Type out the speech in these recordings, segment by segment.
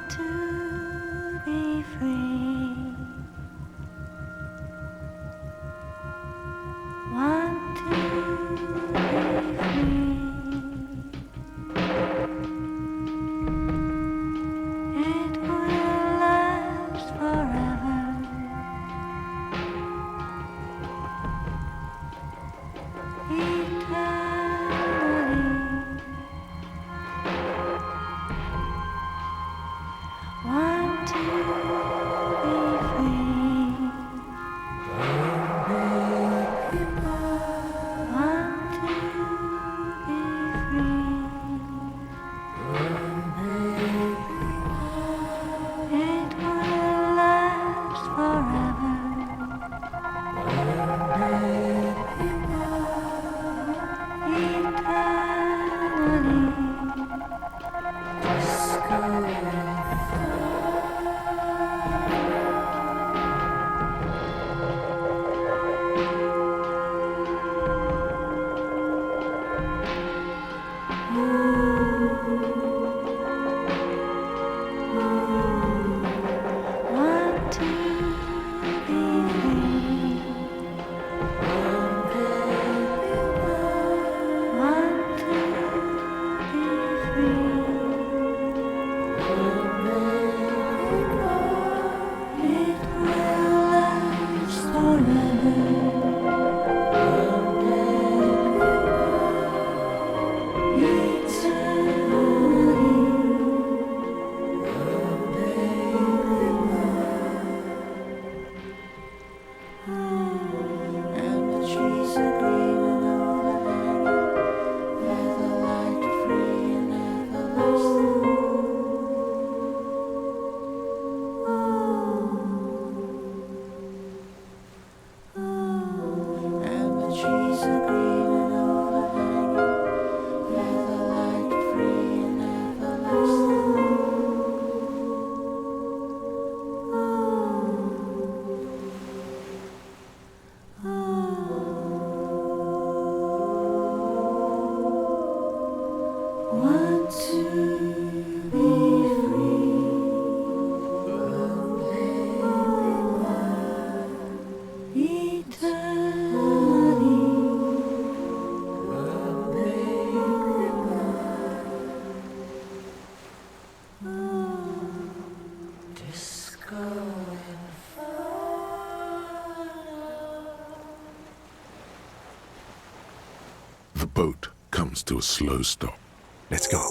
to be free. Want to be free. It will last forever. Eternally. Want to be free. Want to be free. It will last forever. Want to be free. Want to be free. It will last forever. And the trees are green and overhanging, never light free and everlasting. And the trees are green and overhanging, never light free and everlasting. Want to be free. The boat comes to a slow stop. Let's go.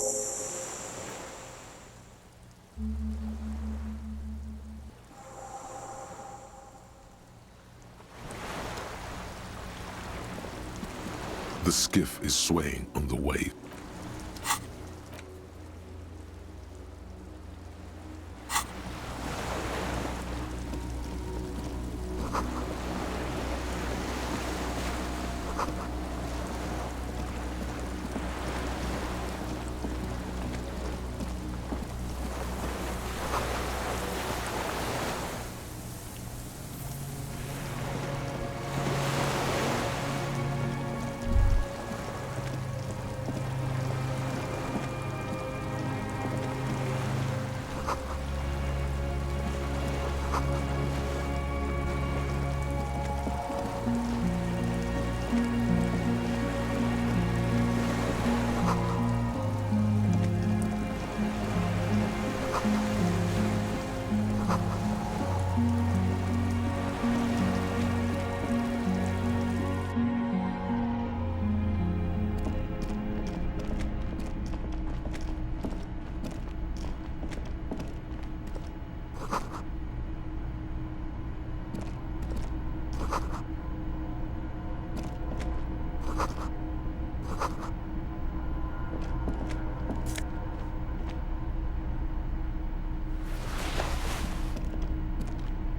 The skiff is swaying on the wave.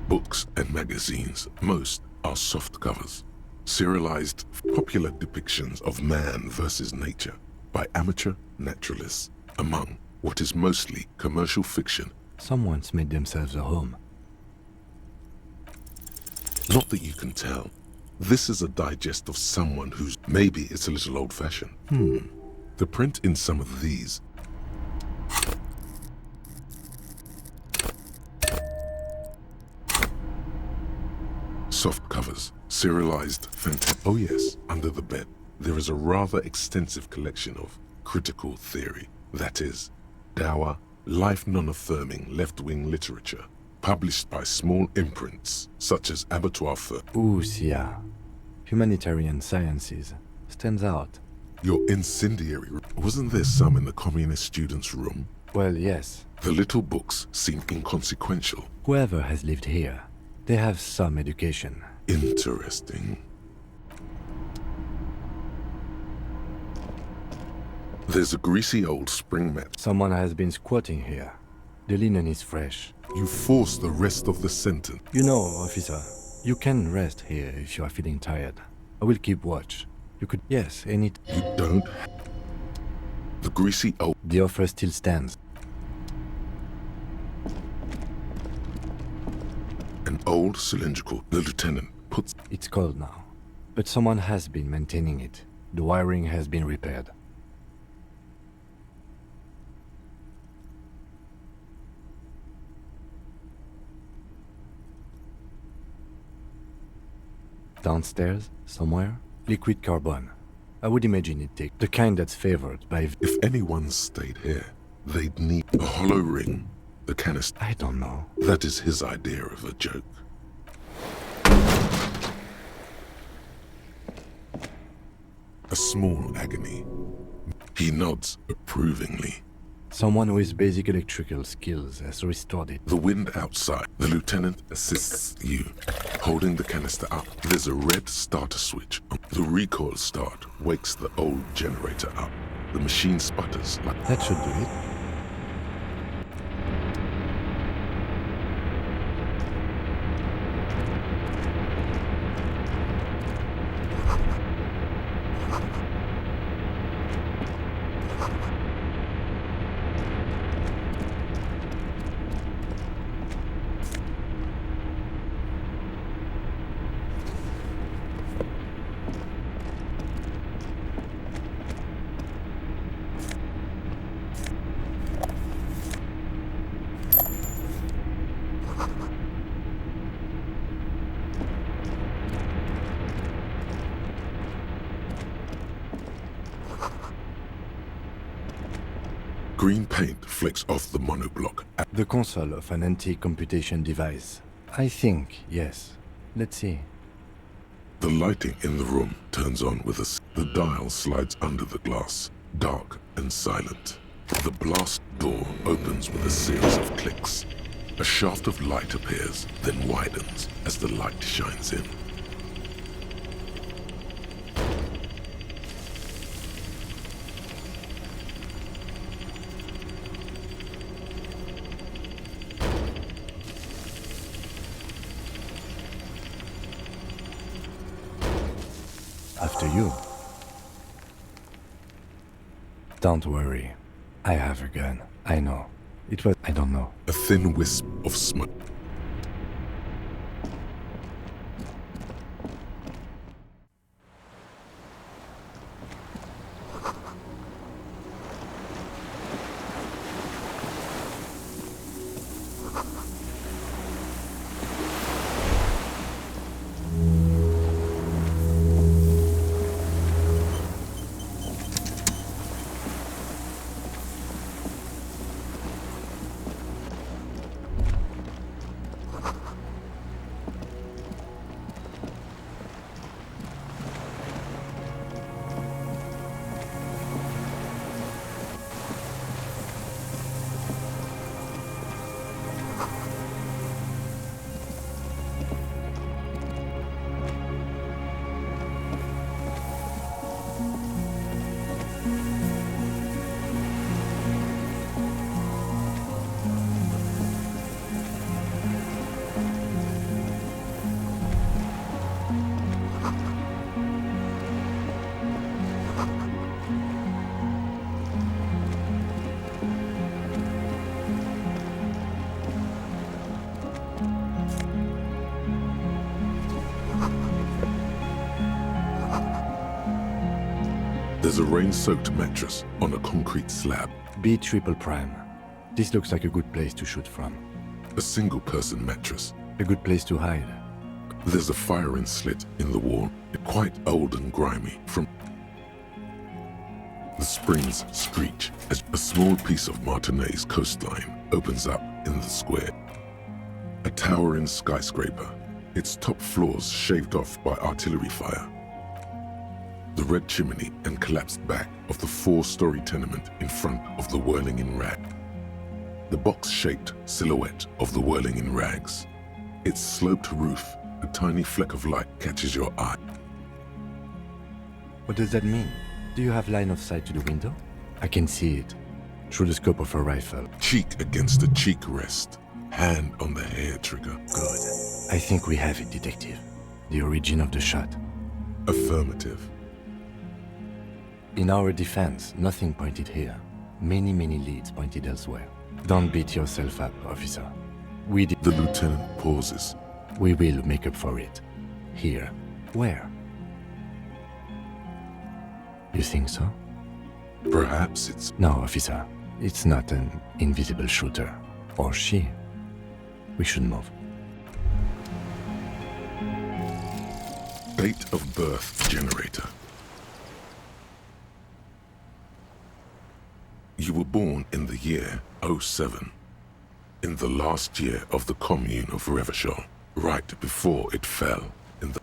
Books and magazines, most are soft covers. Serialized, popular depictions of man versus nature by amateur naturalists among what is mostly commercial fiction. Someone's made themselves a home. Not that you can tell. This is a digest of someone who's maybe it's a little old-fashioned. The print in some of these soft covers, serialized Oh yes, under the bed, there is a rather extensive collection of critical theory, that is, dour, life non-affirming left-wing literature, published by small imprints such as Abattoir Fur. Sia. Humanitarian sciences. Stands out. Your incendiary. Wasn't there some in the communist students' room? Well, yes. The little books seem inconsequential. Whoever has lived here, they have some education. Interesting. There's a greasy old spring mat. Someone has been squatting here. The linen is fresh. You force the rest of the sentence. You know, officer, you can rest here if you are feeling tired. I will keep watch. You could, yes, any... You don't. The greasy old... The offer still stands. An old cylindrical. The lieutenant puts... It's cold now, but someone has been maintaining it. The wiring has been repaired. Downstairs, somewhere, liquid carbon. I would imagine it takes the kind that's favored by... If anyone stayed here, they'd need a hollow ring, the canister. I don't know. That is his idea of a joke. A small agony. He nods approvingly. Someone with basic electrical skills has restored it. The wind outside. The lieutenant assists you, holding the canister up. There's a red starter switch. The recoil start wakes the old generator up. The machine sputters like... That should do it. Green paint flicks off the monoblock. The console of an anti-computation device. I think, yes. Let's see. The lighting in the room turns on with the dial slides under the glass, dark and silent. The blast door opens with a series of clicks. A shaft of light appears, then widens as the light shines in. After you. Don't worry. I have a gun. I know. It was... I don't know. A thin wisp of smoke. There's a rain-soaked mattress on a concrete slab. B triple prime. This looks like a good place to shoot from. A single-person mattress. A good place to hide. There's a firing slit in the wall, quite old and grimy. From the springs screech as a small piece of Martinez coastline opens up in the square. A towering skyscraper, its top floors shaved off by artillery fire. The red chimney and collapsed back of the four-story tenement in front of the whirling-in rag. The box-shaped silhouette of the whirling-in rags. Its sloped roof, a tiny fleck of light catches your eye. What does that mean? Do you have line of sight to the window? I can see it through the scope of a rifle. Cheek against the cheek rest, hand on the hair trigger. Good. I think we have it, detective. The origin of the shot. Affirmative. In our defense, nothing pointed here. Many leads pointed elsewhere. Don't beat yourself up, officer. We did. The lieutenant pauses. We will make up for it. Here. Where? You think so? Perhaps it's No, officer. It's not an invisible shooter. Or she. We should move. date of birth generator. You were born in the year 07, in the last year of the commune of Revachol, right before it fell in the...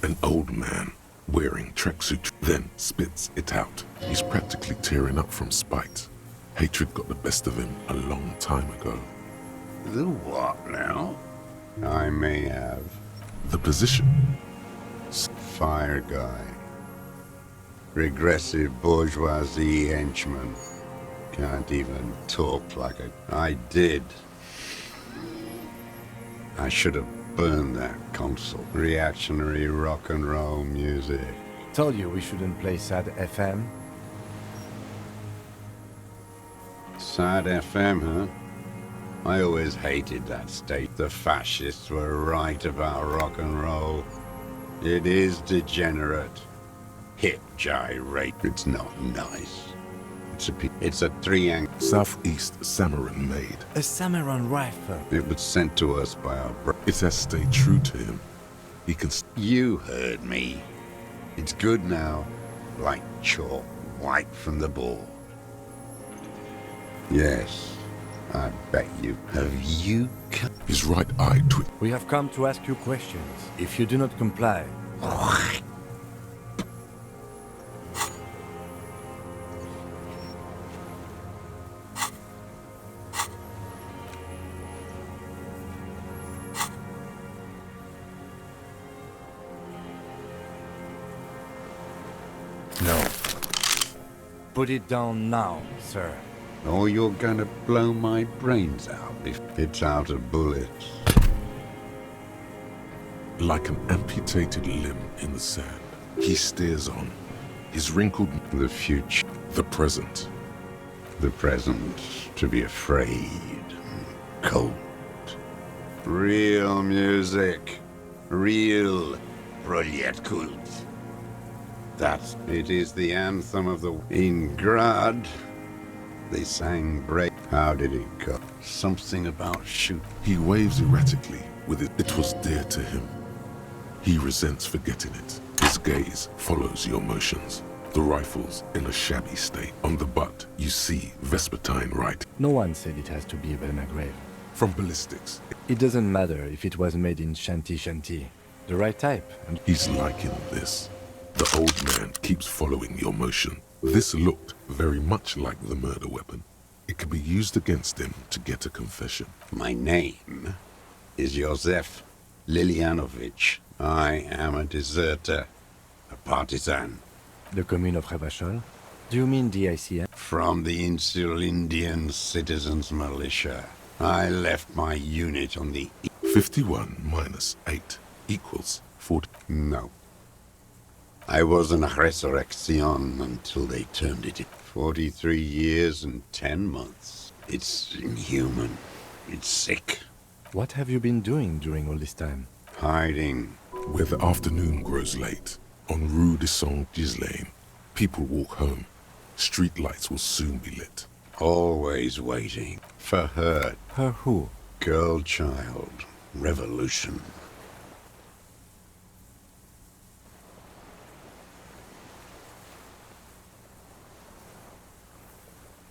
An old man wearing tracksuit then spits it out. He's practically tearing up from spite. Hatred got the best of him a long time ago. The what now? I may have. The position. Fire guy. Regressive bourgeoisie henchman. Can't even talk like a... I did. I should have burned that console. Reactionary rock and roll music. Told you we shouldn't play sad FM. Sad FM, huh? I always hated that state. The fascists were right about rock and roll. It is degenerate. Hip gyrate. It's not nice. It's a triangle. Southeast Samaran made. A Samaran rifle. It was sent to us by our It has stayed true to him. He can... You heard me. It's good now. Like chalk wiped from the board. Yes, I bet you. Have you come? His right eye twitched. We have come to ask you questions. If you do not comply... No. Put it down now, sir. Or you're gonna blow my brains out if it's out of bullets. Like an amputated limb in the sand, he stares on. His wrinkled... The future. The present. the present to be afraid, cold. Real music, real Proletkult. It is the anthem of the... In Grad, they sang break. How did it go? Something about shoot. He waves erratically with it. It was dear to him. He resents forgetting it. His gaze follows your motions. The rifle's in a shabby state. On the butt, you see Vespertine writing. No one said it has to be a Belmagrave. From ballistics, It doesn't matter if it was made in Shanty. The right type. And he's liking this. The old man keeps following your motion. This looked very much like the murder weapon. It could be used against him to get a confession. My name is Josef Lilianovich. I am a deserter, a partisan. the commune of Revachol? Do you mean DICM? From the Insular Indian Citizens Militia. I left my unit on the... 51 minus 8 equals 40. No. I was an resurrection until they turned it in. 43 years and 10 months. It's inhuman. It's sick. What have you been doing during all this time? Hiding. Where the afternoon grows late, on Rue de Saint-Ghislain, people walk home. Street lights will soon be lit. Always waiting. For her. Her who? Girl child. Revolution.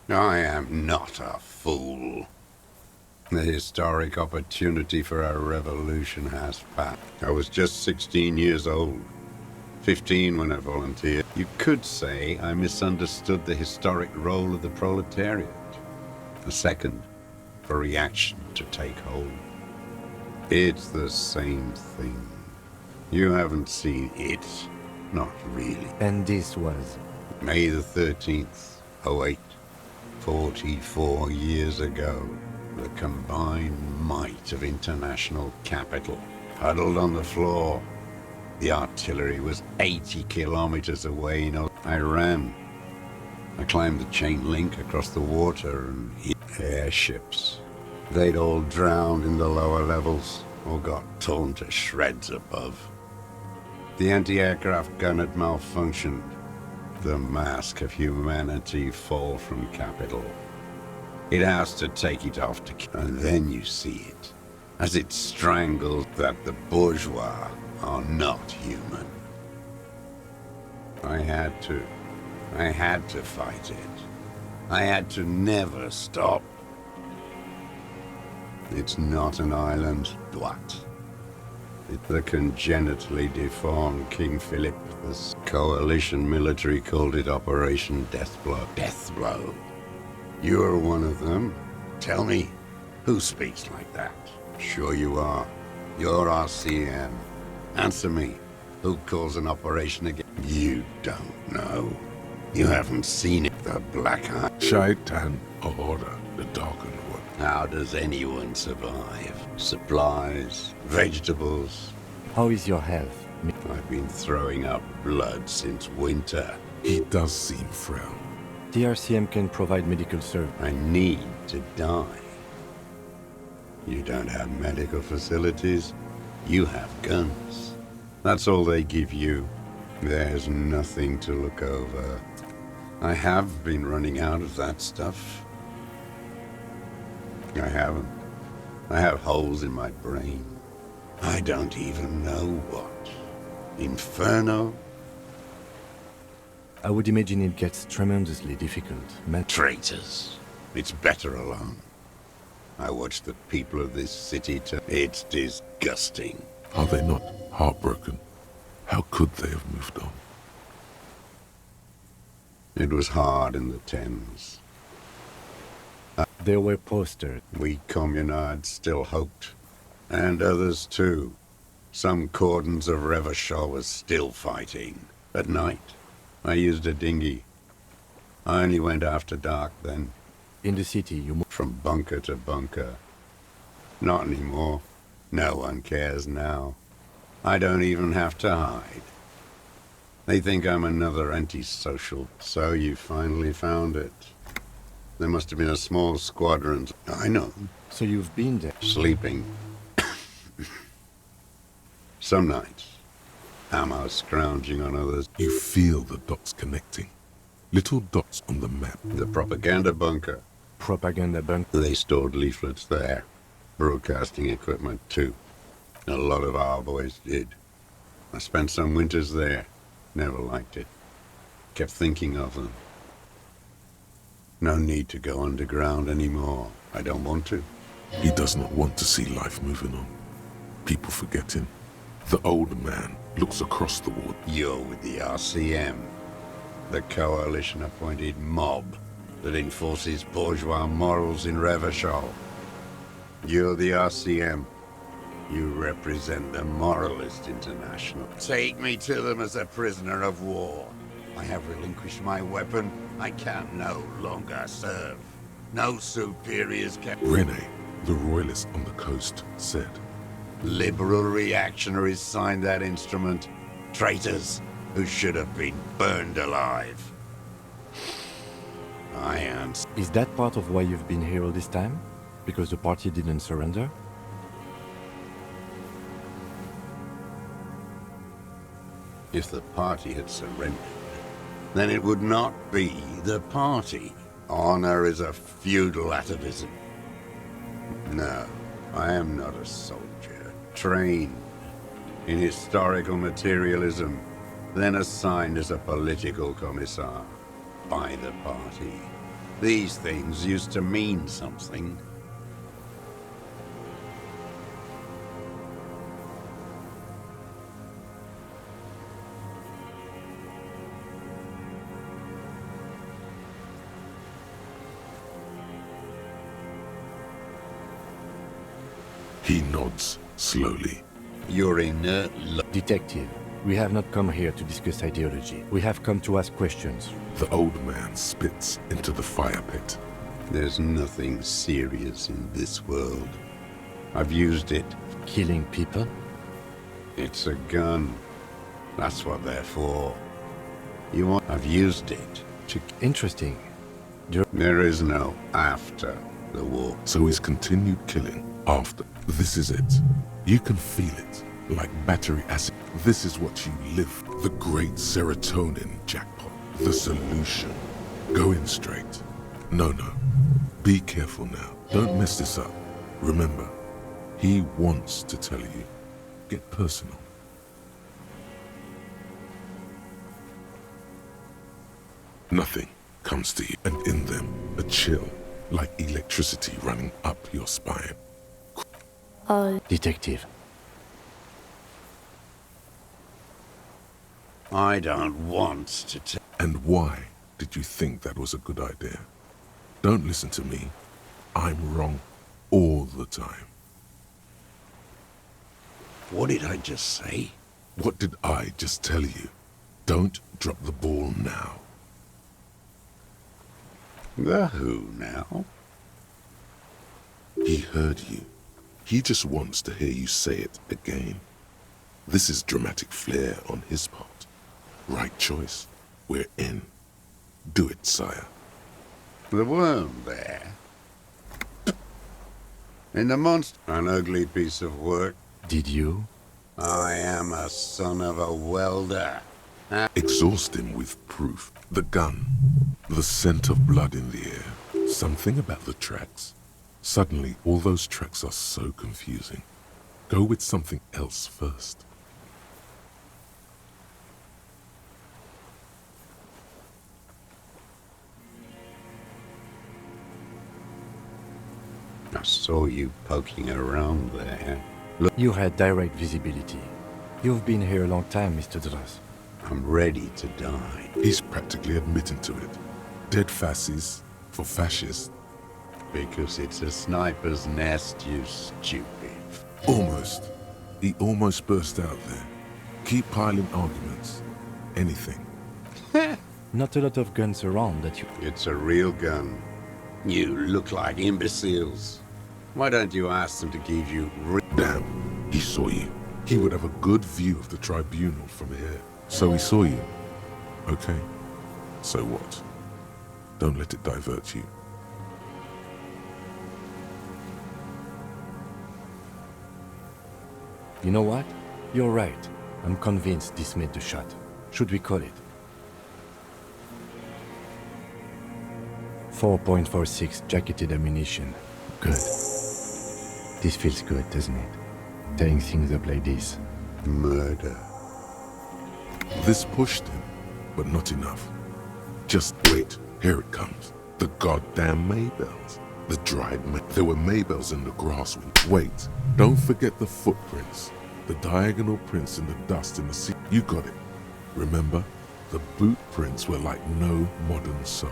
I am not a fool. The historic opportunity for our revolution has passed. I was just 16 years old. 15 when I volunteered. You could say I misunderstood the historic role of the proletariat. A second for reaction to take hold. It's the same thing. You haven't seen it. Not really. And this was? May the 13th, 08. 44 years ago, the combined might of international capital huddled on the floor. The artillery was 80 kilometers away. I ran. I climbed the chain link across the water and hit airships. They'd all drowned in the lower levels or got torn to shreds above. The anti-aircraft gun had malfunctioned. The mask of humanity fall from capital. It has to take it off to kill. And then you see it, as it strangles that the bourgeois are not human. I had to fight it. I had to never stop. It's not an island, what? It's the congenitally deformed King Philip. The coalition military called it Operation Death Blow. Death Blow. You're one of them. Tell me, who speaks like that? Sure you are. You're RCN. Answer me. Who calls an operation again? You don't know. You haven't seen it. The Black Eye. Shaitan Order, the darkened one. How does anyone survive? Supplies, vegetables. How is your health? I've been throwing up blood since winter. He does seem frail. The RCM can provide medical service. I need to die. You don't have medical facilities. You have guns. That's all they give you. There's nothing to look over. I have been running out of that stuff. I haven't. I have holes in my brain. I don't even know what. Inferno? I would imagine it gets tremendously difficult. Traitors. It's better alone. I watch the people of this city It's disgusting. Are they not heartbroken? How could they have moved on? It was hard in the Thames. There were posters. We communards still hoped. And others too. Some cordons of Revachol was still fighting. At night, I used a dinghy. I only went after dark then. In the city, you moved From bunker to bunker. Not anymore. No one cares now. I don't even have to hide. They think I'm another antisocial. So you finally found it. There must have been a small squadron. I know. So you've been there. Sleeping. Some nights. Ammo scrounging on others. You feel the dots connecting. Little dots on the map. The propaganda bunker. Propaganda bunker. They stored leaflets there. Broadcasting equipment, too. A lot of our boys did. I spent some winters there. Never liked it. Kept thinking of them. No need to go underground anymore. I don't want to. He does not want to see life moving on. People forget him. The old man looks across the water. You're with the RCM. The coalition-appointed mob that enforces bourgeois morals in Revachol. You're the RCM. You represent the Moralist International. Take me to them as a prisoner of war. I have relinquished my weapon. I can no longer serve. No superiors can... Rene, the royalist on the coast, said, Liberal reactionaries signed that instrument. Traitors who should have been burned alive. I am... Is that part of why you've been here all this time? Because the party didn't surrender? If the party had surrendered, then it would not be the party. Honor is a feudal atavism. No, I am not a soldier. Trained in historical materialism, then assigned as a political commissar by the party. These things used to mean something. He nods slowly. Your inert Detective, we have not come here to discuss ideology. We have come to ask questions. The old man spits into the fire pit. There's nothing serious in this world. I've used it. Killing people? It's a gun. That's what they're for. You want... I've used it to... Interesting. There is no after the war. So he's continued killing after. This is it. You can feel it, like battery acid. This is what you live. The great serotonin jackpot. The solution. Going straight. No. Be careful now. Don't mess this up. Remember, he wants to tell you. Get personal. Nothing comes to you, and in them, a chill, like electricity running up your spine. Detective. I don't want to And why did you think that was a good idea? Don't listen to me. I'm wrong all the time. What did I just say? What did I just tell you? Don't drop the ball now. The who now? He heard you. He just wants to hear you say it again. This is dramatic flair on his part. Right choice. We're in. Do it, sire. The worm there. In the monster. An ugly piece of work. Did you? I am a son of a welder. Exhaust him with proof. The gun. The scent of blood in the air. Something about the tracks. Suddenly, all those tracks are so confusing. Go with something else first. I saw you poking around there. Look, You had direct visibility. You've been here a long time, Mr. Dras. I'm ready to die. He's practically admitting to it. Dead fascists for fascists. Because it's a sniper's nest, you stupid. Almost. He almost burst out there. Keep piling arguments. Anything. Not a lot of guns around that you... It's a real gun. You look like imbeciles. Why don't you ask them to give you Damn, he saw you. He would have a good view of the tribunal from here. So he saw you. Okay. So what? Don't let it divert you. You know what? You're right. I'm convinced this made the shot. Should we call it? 4.46 jacketed ammunition. Good. This feels good, doesn't it? Tearing things up like this. Murder. This pushed him, but not enough. Just wait, here it comes. The goddamn Maybells. The dried there were Maybells in the grass. Wait, don't forget the footprints. The diagonal prints in the dust in the sea. You got it. Remember? The boot prints were like no modern soul.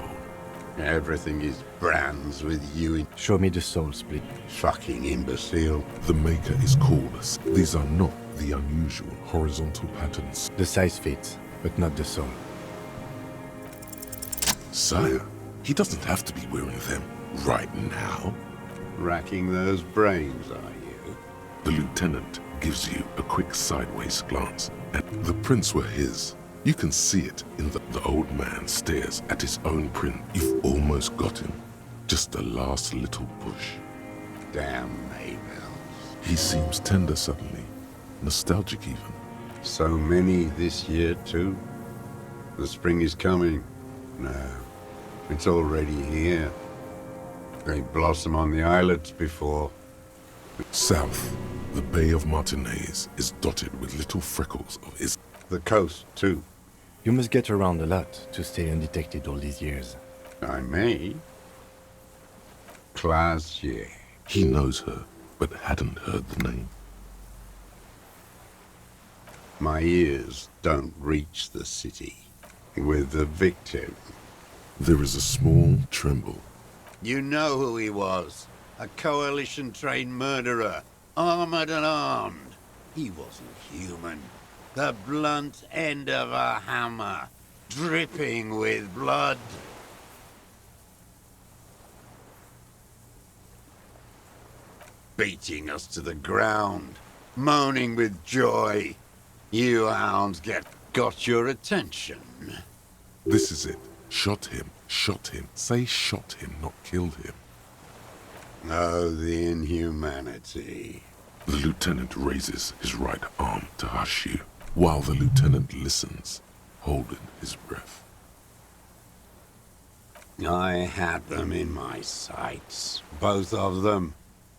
Everything is brands with you in. Show me the soul split. Fucking imbecile. The maker is called us. These are not the unusual horizontal patterns. The size fits, but not the soul. Sire, he doesn't have to be wearing them right now. Racking those brains, are you? The lieutenant gives you a quick sideways glance, and the prints were his. You can see it in the old man stares at his own print. You've almost got him. Just a last little push. Damn Maybells. He seems tender suddenly, nostalgic even. So many this year, too. The spring is coming. No, it's already here. They blossom on the islets before. South, the Bay of Martinez is dotted with little freckles of his. The coast, too. You must get around a lot to stay undetected all these years. I may. Classier. He knows her, but hadn't heard the name. My ears don't reach the city. With the victim. There is a small tremble. You know who he was. A coalition-trained murderer. Armored and armed. He wasn't human. The blunt end of a hammer. Dripping with blood. Beating us to the ground. Moaning with joy. You hounds got your attention. This is it. Shot him. Shot him. Say shot him, not killed him. Oh, the inhumanity. The lieutenant raises his right arm to hush you, while the lieutenant listens, holding his breath. I had them in my sights. Both of them.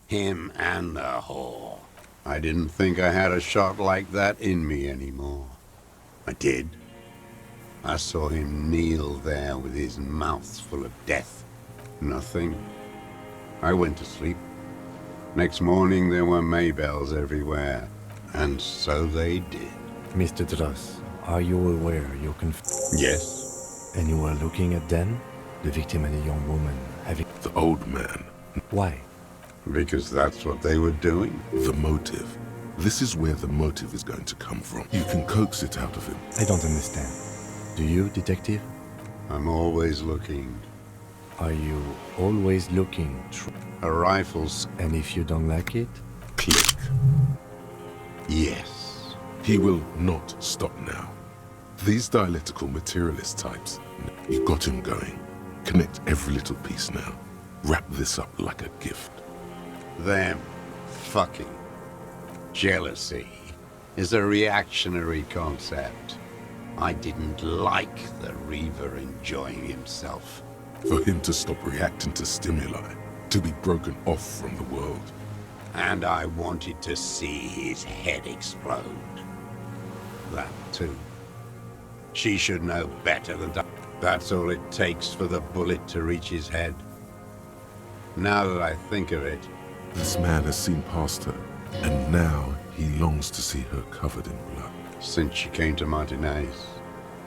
Him and the whore. I didn't think I had a shot like that in me anymore. I did. I saw him kneel there with his mouth full of death. Nothing. I went to sleep. Next morning there were Maybells everywhere. And so they did. Mr. Dross, are you aware you can... Yes. And you were looking at them? The victim and a young woman having... The old man. Why? Because that's what they were doing. The motive. This is where the motive is going to come from. You can coax it out of him. I don't understand. Do you, detective? I'm always looking. Are you always looking? A rifle's... And if you don't like it? Click. Yes. He will not stop now. These dialectical materialist types, you got him going. Connect every little piece now. Wrap this up like a gift. Them fucking. Jealousy is a reactionary concept. I didn't like the Reaver enjoying himself. For him to stop reacting to stimuli, to be broken off from the world. And I wanted to see his head explode. That too. She should know better than that. That's all it takes for the bullet to reach his head. Now that I think of it, This man has seen past her, and now he longs to see her covered in blood. since she came to Martinez,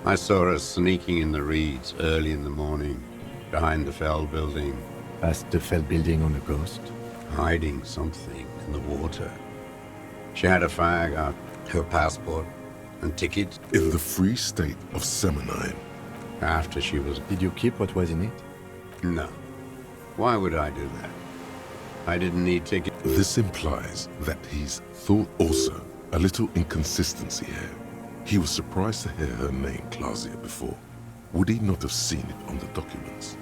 I saw her sneaking in the reeds early in the morning, behind the Fell building, Past the Fell building on the coast? hiding something in the water. She had a fag out, her passport, and ticket. In the free state of Seminine, After she was... Did you keep what was in it? No. Why would I do that? I didn't need ticket. this implies that he's thought also a little inconsistency here. He was surprised to hear her name Clausia before. Would he not have seen it on the documents?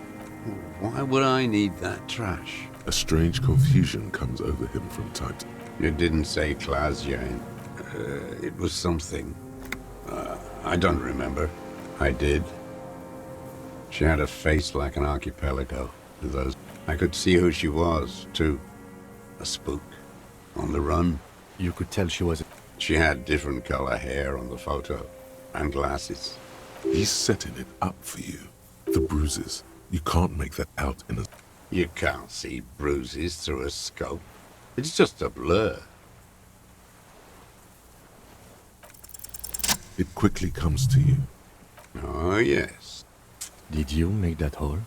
Why would I need that trash? A strange confusion comes over him from time to time. It didn't say Clausia It was something. I don't remember. I did. She had a face like an archipelago. With those, I could see who she was, too. A spook. On the run. You could tell she was... She had different color hair on the photo. And glasses. He's setting it up for you. The bruises. You can't make that out in a... You can't see bruises through a scope. It's just a blur. It quickly comes to you. Oh, yes. Did you make that hole?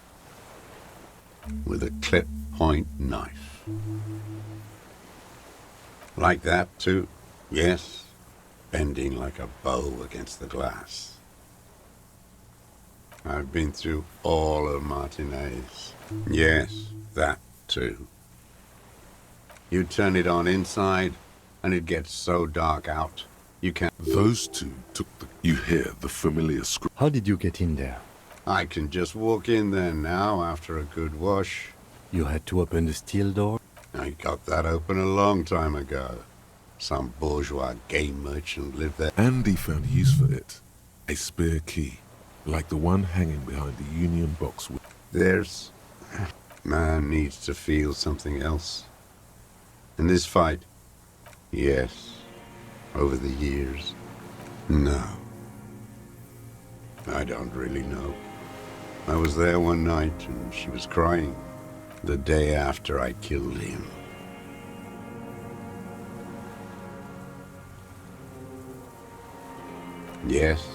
With a clip point knife. Like that, too? Yes. Bending like a bow against the glass. I've been through all of Martinez. Yes, that, too. You turn it on inside, and it gets so dark out, you can't... Those two took the... You hear the familiar scream. How did you get in there? I can just walk in there now after a good wash. You had to open the steel door? I got that open a long time ago. Some bourgeois game merchant lived there. Andy found use for it. A spare key, like the one hanging behind the Union box. There's... Man needs to feel something else. In this fight, yes. Over the years, no. I don't really know. I was there one night and she was crying. The day after I killed him. Yes,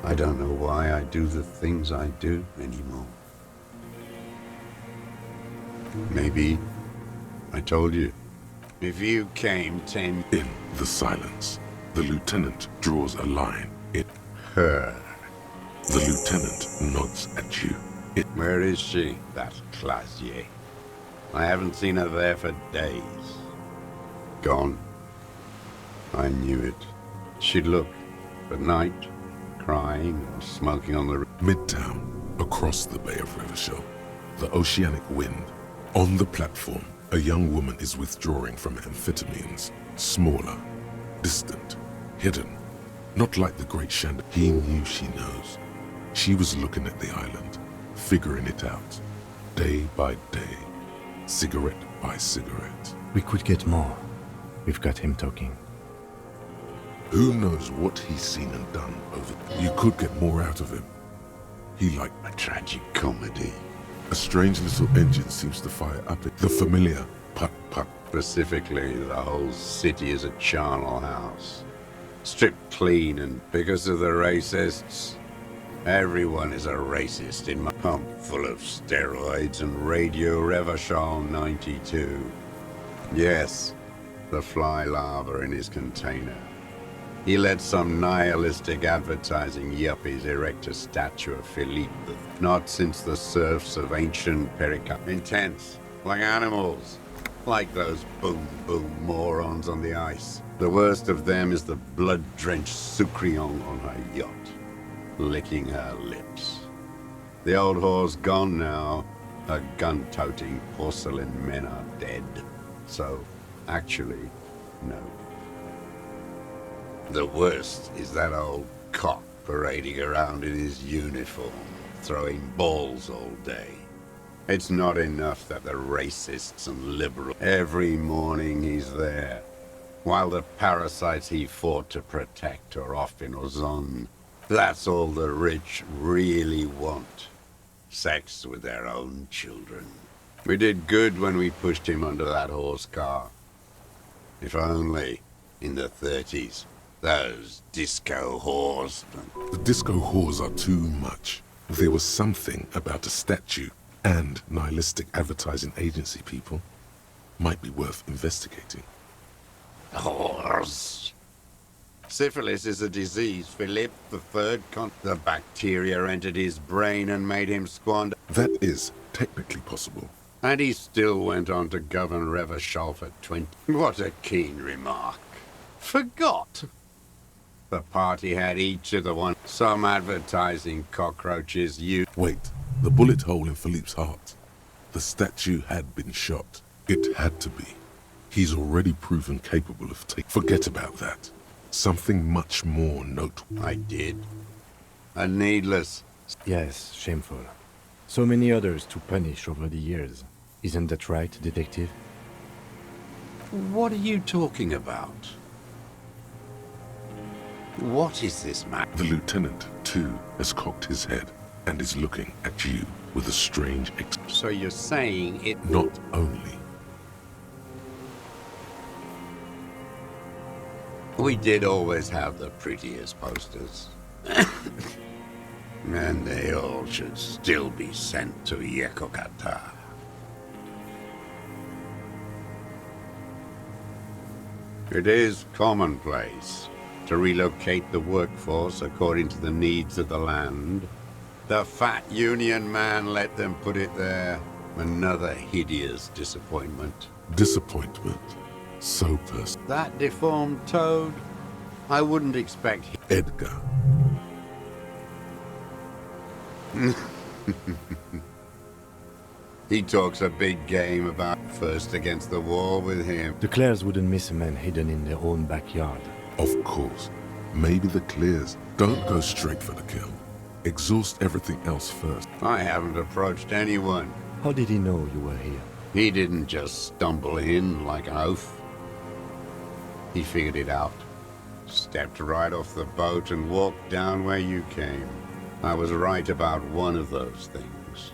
I don't know why I do the things I do anymore. Maybe I told you. If you came 10... In the silence, the lieutenant draws a line. It... Her. The lieutenant nods at you. It... Where is she, that Clasier? I haven't seen her there for days. Gone. I knew it. She'd look, at night, crying or smoking on the... Midtown, across the Bay of Revachol, the oceanic wind. On the platform, a young woman is withdrawing from amphetamines. Smaller, distant, hidden. Not like the great Shanda. He knew she knows. She was looking at the island, figuring it out. Day by day, cigarette by cigarette. We could get more. We've got him talking. Who knows what he's seen and done over... You could get more out of him. He liked A tragic comedy. a strange little engine seems to fire up it. The familiar putt-putt. Specifically, the whole city is a charnel house. Stripped clean, and because of the racists, everyone is a racist in my pump full of steroids and Radio Revachol 92. Yes, the fly larva in his container. He let some nihilistic advertising yuppies erect a statue of Philippe, not since the serfs of ancient Perica. Intense, like animals, like those boom-boom morons on the ice. The worst of them is the blood-drenched Sucrion on her yacht, licking her lips. The old whore's gone now. Her gun-toting porcelain men are dead. So, actually, no. The worst is that old cock parading around in his uniform, throwing balls all day. It's not enough that the racists and liberals... Every morning he's there, while the parasites he fought to protect are off in Ozon. That's all the rich really want. Sex with their own children. We did good when we pushed him under that horse car. If only, in the 30s. Those disco whores. The disco whores are too much. There was something about a statue and nihilistic advertising agency people. Might be worth investigating. Whores. Syphilis is a disease, Philippe III. The bacteria entered his brain and made him squander. That is technically possible. And he still went on to govern Revachol for 20... What a keen remark. Forgot. The party had each of the one. Some advertising cockroaches used... Wait, the bullet hole in Philippe's heart. The statue had been shot. It had to be. He's already proven capable of taking... Forget about that. Something much more noteworthy. I did. A needless. Yes, shameful. So many others to punish over the years. Isn't that right, detective? What are you talking about? What is this, man? The lieutenant, too, has cocked his head and is looking at you with a strange So you're saying it... Not only. We did always have the prettiest posters. And they all should still be sent to Yekokata. It is commonplace to relocate the workforce according to the needs of the land. The fat union man let them put it there. Another hideous disappointment. Disappointment. So personal. That deformed toad? I wouldn't expect him. Edgar. He talks a big game about first against the wall with him. The Clares wouldn't miss a man hidden in their own backyard. Of course. Maybe the Clears don't go straight for the kill. Exhaust everything else first. I haven't approached anyone. How did he know you were here? He didn't just stumble in like an oaf. He figured it out. Stepped right off the boat and walked down where you came. I was right about one of those things.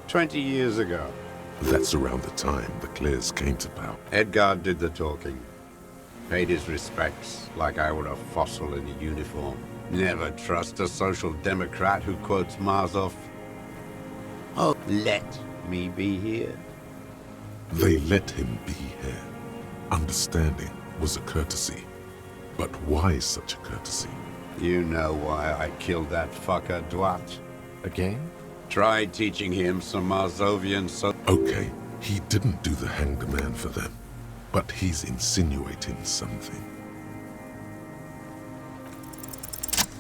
20 years ago. That's around the time the Clears came to power. Edgar did the talking. Paid his respects like I were a fossil in a uniform. Never trust a social democrat who quotes Marzoff. Oh, let me be here. They let him be here. Understanding was a courtesy. But why such a courtesy? You know why I killed that fucker, Dwat? Again? Tried teaching him some Marzovian so... Okay, he didn't do the hanged man for them. But he's insinuating something.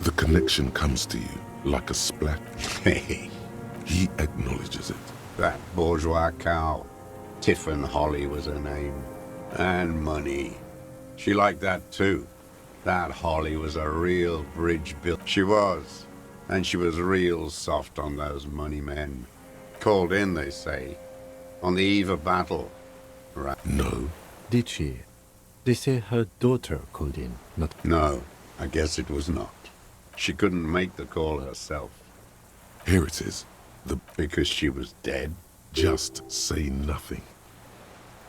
The connection comes to you like a splat. Hey, He acknowledges it. that bourgeois cow. Tiffin Holly was her name. And money. She liked that too. That Holly was a real bridge built. She was. And she was real soft on those money men. Called in, they say. On the eve of battle. Right. No, Did she? They say her daughter called in, not... No, I guess it was not. She couldn't make the call herself. here it is. Because she was dead. Just say nothing.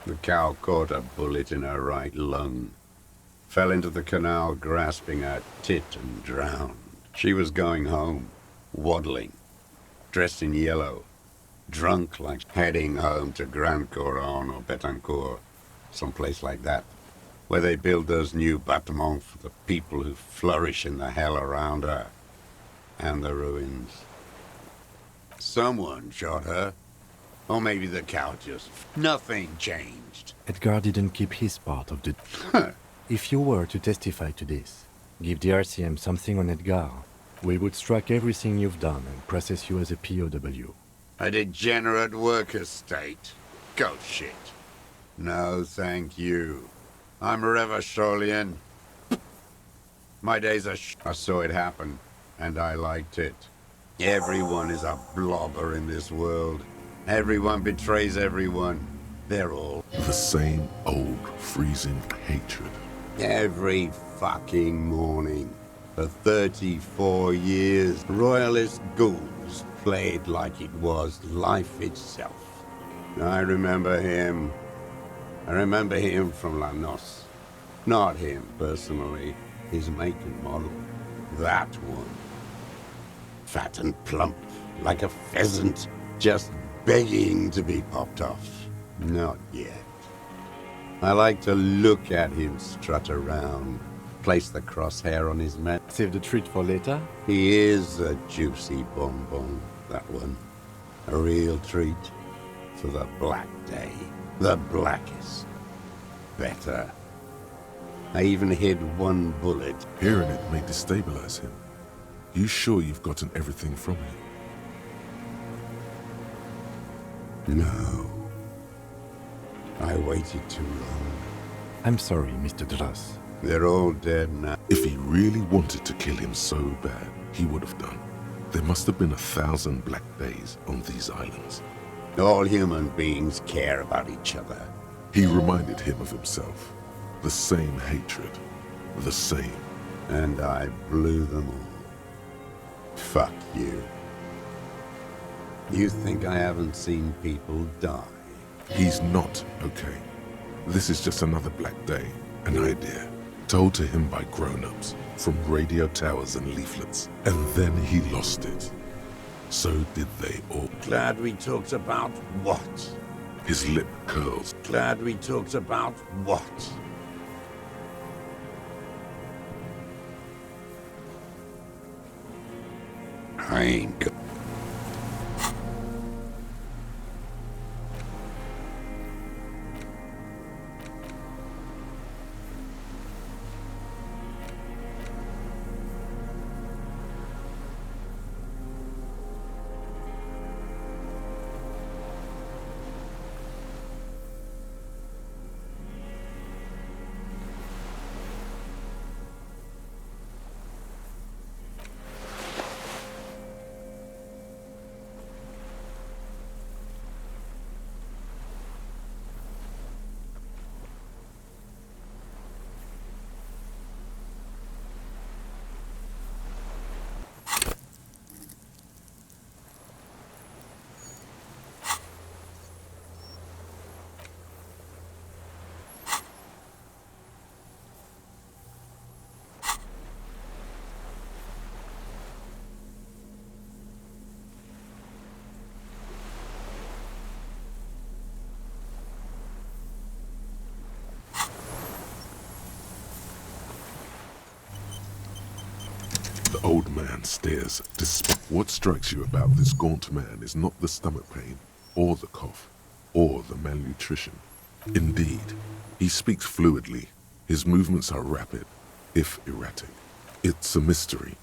The cow caught a bullet in her right lung. Fell into the canal grasping her tit and drowned. She was going home, waddling, dressed in yellow, drunk like heading home to Grand Couronne or Betancourt, someplace like that, where they build those new bâtiments for the people who flourish in the hell around her and the ruins. Someone shot her. Or maybe the cow just... Nothing changed. Edgar didn't keep his part of the... If you were to testify to this, give the RCM something on Edgar, we would strike everything you've done and process you as a POW. A degenerate worker state. Go shit. No, thank you. I'm Revacholian. My days are I saw it happen, and I liked it. Everyone is a blobber in this world. Everyone betrays everyone. They're all... The same old freezing hatred. Every fucking morning. For 34 years, royalist ghouls played like it was life itself. I remember him. I remember him from La Noce. Not him, personally. His make and model. That one. Fat and plump, like a pheasant, just begging to be popped off. Not yet. I like to look at him strut around, place the crosshair on his mat. Save the treat for later? He is a juicy bonbon, that one. A real treat for the black day. The blackest. Better. I even hid one bullet. Hearing it may destabilize him. You sure you've gotten everything from him? No. I waited too long. I'm sorry, Mr. Dross. They're all dead now. If he really wanted to kill him so bad, he would have done. There must have been 1,000 black days on these islands. All human beings care about each other. He reminded him of himself. The same hatred. The same. And I blew them all. Fuck you. You think I haven't seen people die? He's not okay. This is just another black day. An idea. Told to him by grown-ups. From radio towers and leaflets. And then he lost it. So did they all. Glad we talked about what? His lip curls. Glad we talked about what? I ain't good. The old man stares. What strikes you about this gaunt man is not the stomach pain, or the cough, or the malnutrition. Indeed, he speaks fluidly. His movements are rapid, if erratic. It's a mystery.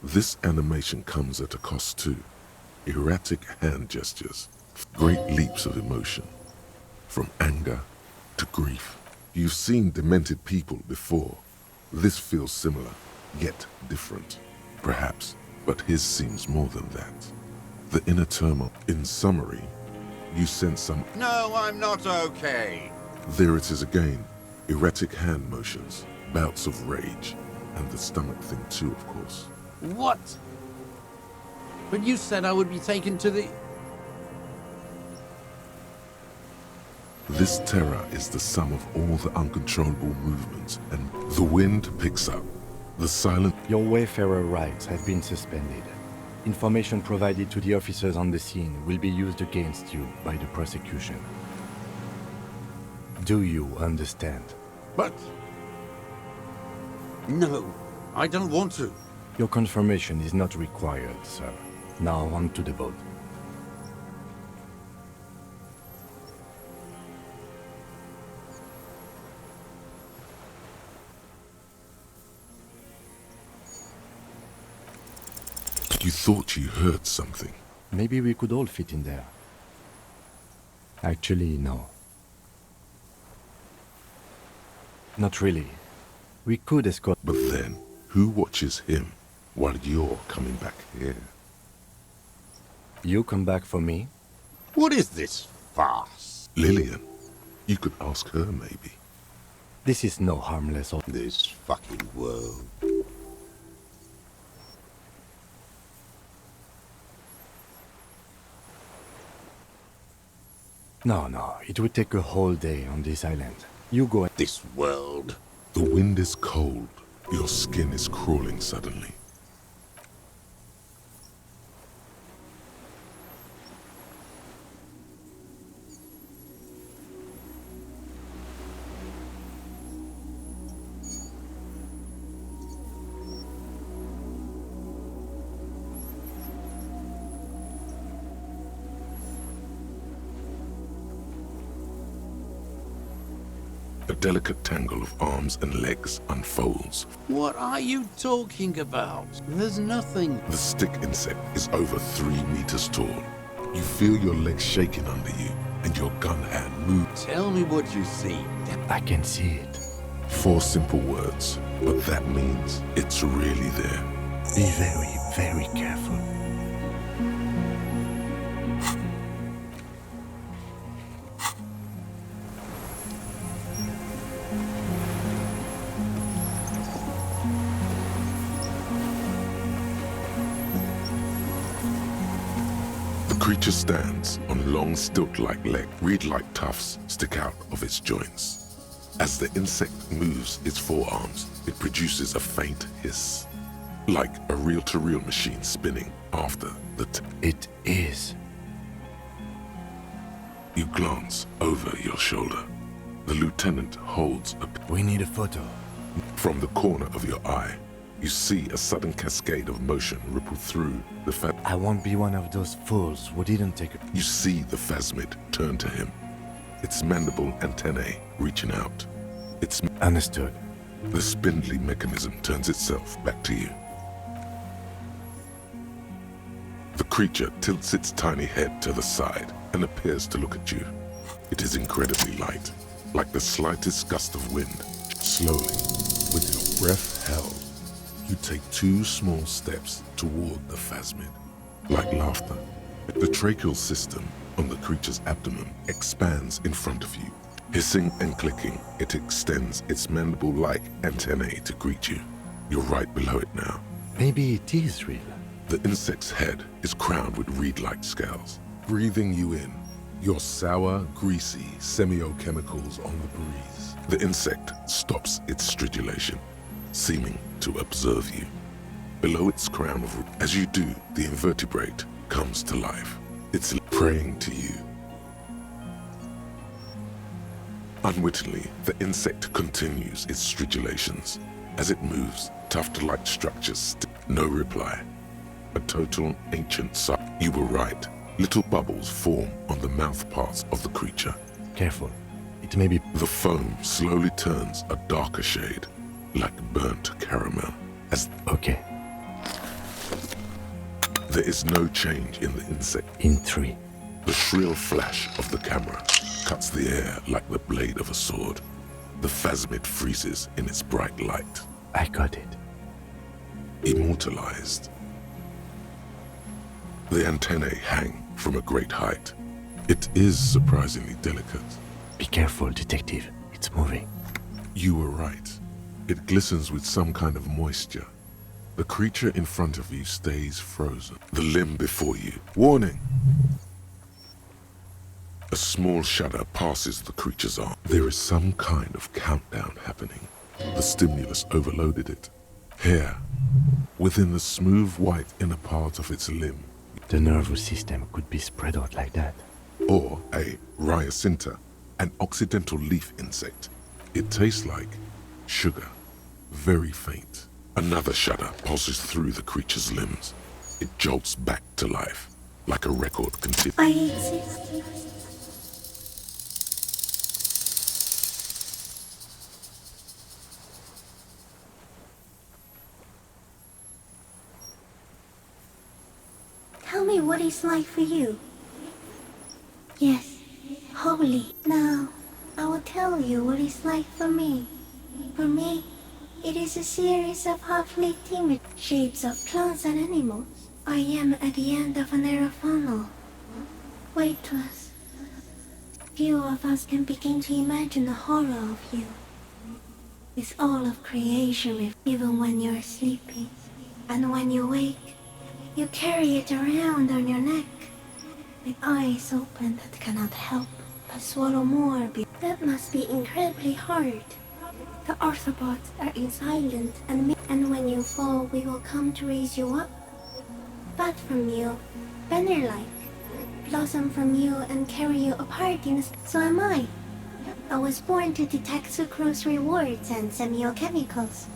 This animation comes at a cost too. Erratic hand gestures, great leaps of emotion. From anger to grief. You've seen demented people before. This feels similar, yet different. Perhaps, but his seems more than that. The inner turmoil. In summary, you sense some... No, I'm not okay. There it is again. Erratic hand motions, bouts of rage, and the stomach thing too, of course. What? But you said I would be taken to the... This terror is the sum of all the uncontrollable movements, and the wind picks up. The silent... Your wayfarer rights have been suspended. Information provided to the officers on the scene will be used against you by the prosecution. Do you understand? But... No, I don't want to. Your confirmation is not required, sir. Now on to the boat. You thought you heard something. Maybe we could all fit in there. Actually, no. Not really. We could escort... But then, who watches him while you're coming back here? You come back for me? What is this farce? Lillian. You could ask her, maybe. This is no harmless... This fucking world. No, it would take a whole day on this island. You go... This world. The wind is cold. Your skin is crawling suddenly. A delicate tangle of arms and legs unfolds. What are you talking about? There's nothing. The stick insect is over 3 meters tall. You feel your legs shaking under you, and your gun hand moves. Tell me what you see. I can see it. 4 simple words, but that means it's really there. Be very, very careful. The creature stands on long stilt-like legs. Reed-like tufts stick out of its joints. As the insect moves its forearms, it produces a faint hiss, like a reel-to-reel machine spinning after the It is. You glance over your shoulder. The lieutenant holds a We need a photo. From the corner of your eye, you see a sudden cascade of motion ripple through the I won't be one of those fools who didn't take it. You see the phasmid turn to him, its mandible antennae reaching out. Understood. The spindly mechanism turns itself back to you. The creature tilts its tiny head to the side and appears to look at you. It is incredibly light, like the slightest gust of wind. Slowly, with your breath held, you take 2 small steps toward the phasmid. Like laughter, the tracheal system on the creature's abdomen expands in front of you. Hissing and clicking, it extends its mandible-like antennae to greet you. You're right below it now. Maybe it is real. The insect's head is crowned with reed-like scales. Breathing you in, your sour, greasy semiochemicals on the breeze. The insect stops its stridulation, seeming to observe you. Below its crown of as you do, the invertebrate comes to life. It's praying to you. Unwittingly, the insect continues its stridulations. As it moves, tuft-like structures no reply. A total ancient sight. You were right. Little bubbles form on the mouth parts of the creature. Careful. It may be. The foam slowly turns a darker shade, like burnt caramel. As Okay. there is no change in the insect. In 3. The shrill flash of the camera cuts the air like the blade of a sword. The phasmid freezes in its bright light. I got it. Immortalized. The antennae hang from a great height. It is surprisingly delicate. Be careful, detective. It's moving. You were right. It glistens with some kind of moisture. The creature in front of you stays frozen. The limb before you. Warning! A small shudder passes the creature's arm. There is some kind of countdown happening. The stimulus overloaded it. Hair, within the smooth white inner part of its limb. The nervous system could be spread out like that. Or a rhyocinta, an occidental leaf insect. It tastes like sugar, very faint. Another shudder pulses through the creature's limbs. It jolts back to life, like a record continues. I exist. Tell me what it's like for you. Yes, holy. Now, I will tell you what it's like for me. For me, it is a series of half-lit image shapes of plants and animals. I am at the end of a narrow funnel. Weightless. Few of us can begin to imagine the horror of you. It's all of creation, even when you're sleeping. And when you wake, you carry it around on your neck, with eyes open that cannot help but swallow more. That must be incredibly hard. The arthropods are silent, and when you fall, we will come to raise you up. Bud from you, banner-like, blossom from you and carry you apart in so am I. I was born to detect sucrose rewards and semiochemicals.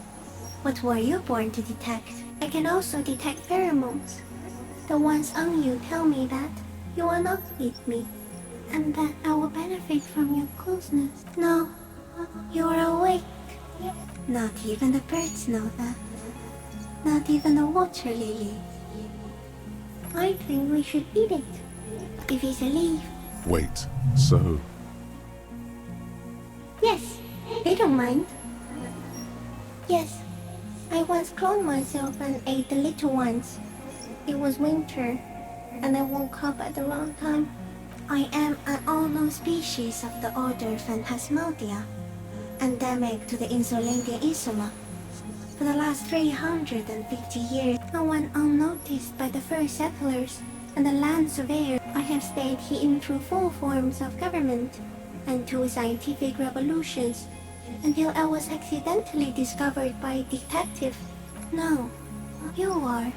What were you born to detect? I can also detect pheromones. The ones on you tell me that you will not eat me, and that I will benefit from your closeness. No, you are awake. Not even the birds know that. Not even the water lily. I think we should eat it. If it's a leaf. Wait, so Yes, they don't mind. Yes, I once cloned myself and ate the little ones. It was winter, and I woke up at the wrong time. I am an unknown species of the order Phantasmadia, endemic to the Insulandia Insula. For the last 350 years, no one unnoticed by the first settlers and the land surveyor, I have stayed hidden through 4 forms of government and 2 scientific revolutions until I was accidentally discovered by a detective. No, you are.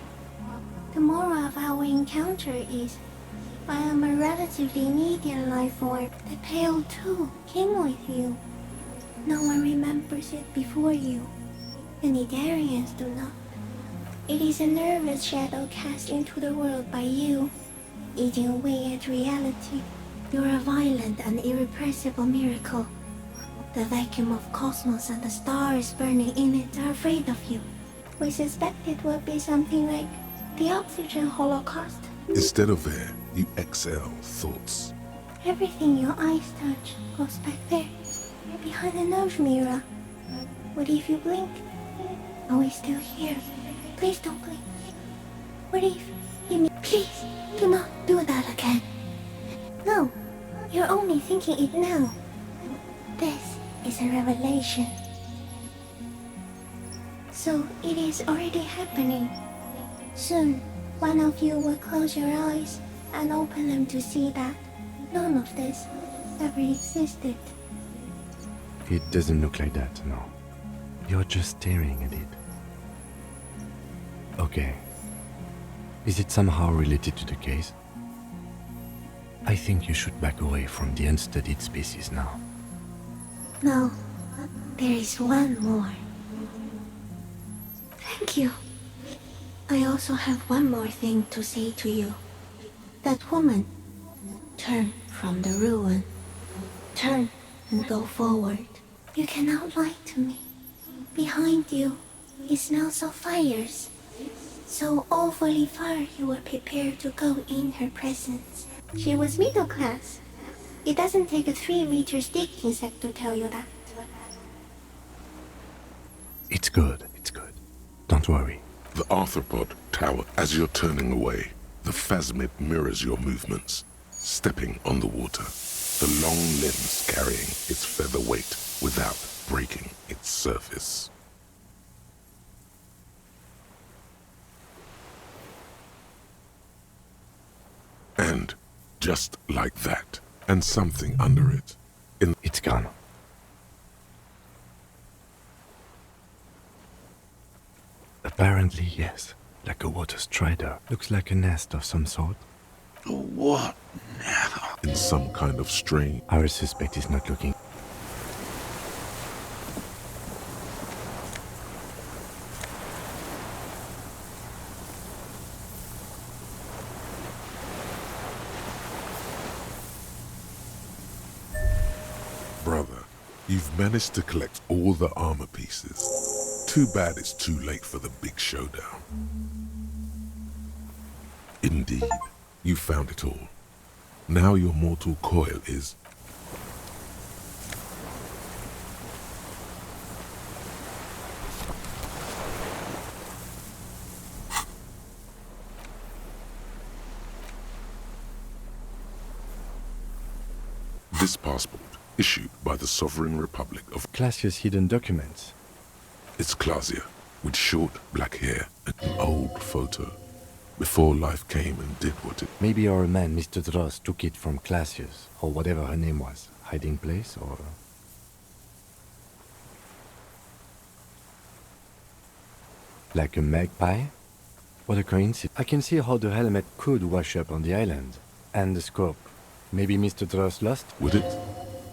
The moral of our encounter is, I am a relatively median life form. The pale too came with you. No one remembers it before you. The Nidarians do not. It is a nervous shadow cast into the world by you, eating away at reality. You're a violent and irrepressible miracle. The vacuum of cosmos and the stars burning in it are afraid of you. We suspect it will be something like the oxygen holocaust. Instead of air, you exhale thoughts. Everything your eyes touch goes back there, behind the nose mirror. What if you blink? Are we still here? Please don't blink. What if you... Please, do not do that again. No, you're only thinking it now. This is a revelation. So it is already happening. Soon, one of you will close your eyes and open them to see that none of this ever existed. It doesn't look like that, no. You're just staring at it. Okay. Is it somehow related to the case? I think you should back away from the unstudied species now. No, there is one more. Thank you. I also have one more thing to say to you. That woman, turn from the ruin. Turn and go forward. You cannot lie to me. Behind you, it smells of fires. So awfully far you were prepared to go in her presence. She was middle class. It doesn't take a 3-meter stick insect to tell you that. It's good, it's good. Don't worry. The arthropod tower as you're turning away. The phasmid mirrors your movements, stepping on the water. The long limbs carrying its feather weight without breaking its surface. And just like that, and something under it. It's gone. Apparently, yes. Like a water strider. Looks like a nest of some sort. What now? In some kind of strange... Our suspect is not looking. Brother, you've managed to collect all the armor pieces. Too bad it's too late for the big showdown. Indeed, you found it all. Now your mortal coil is... This passport, issued by the Sovereign Republic of... Classia's hidden documents. It's Clausia, with short black hair and an old photo. Before life came and did what it... Maybe our man, Mr. Dross, took it from Classia's, or whatever her name was. Hiding place, or... Like a magpie? What a coincidence. I can see how the helmet could wash up on the island. And the scope. Maybe Mr. Dross lost? Would it?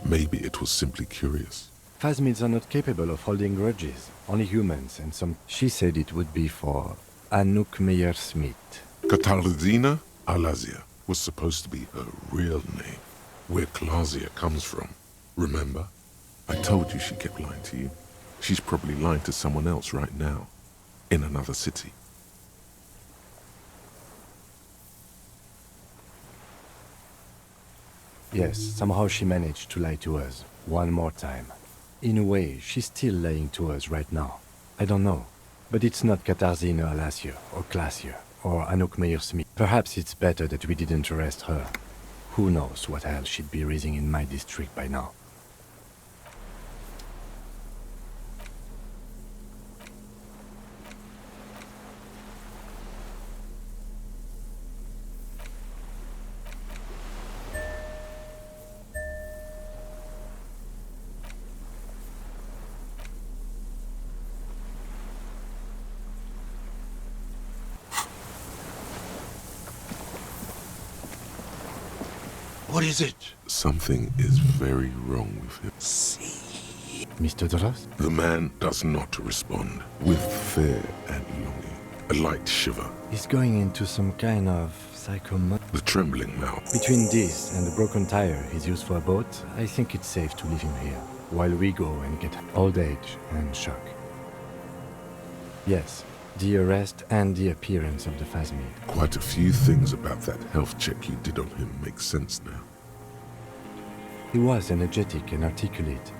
Maybe it was simply curious. Phasmids are not capable of holding grudges. Only humans and some... She said it would be for Anouk Meyer-Smith. Katarzyna Alazia was supposed to be her real name. Where Clausia comes from. Remember? I told you she kept lying to you. She's probably lying to someone else right now. In another city. Yes, somehow she managed to lie to us. One more time. In a way, she's still lying to us right now. I don't know. But it's not Katarzyna Alasio, or Klasia, or Anouk Meyer-Smith. Perhaps it's better that we didn't arrest her. Who knows what hell she'd be raising in my district by now. What is it? Something is very wrong with him. Mr. Drost? The man does not respond with fear and longing. A light shiver, He's going into some kind of psychomo... the trembling mouth. Between this and the broken tire he's used for a boat, I think it's safe to leave him here, while we go and get old age and shock. Yes, the arrest and the appearance of the phasmid. Quite a few things about that health check you did on him make sense now. He was energetic and articulate.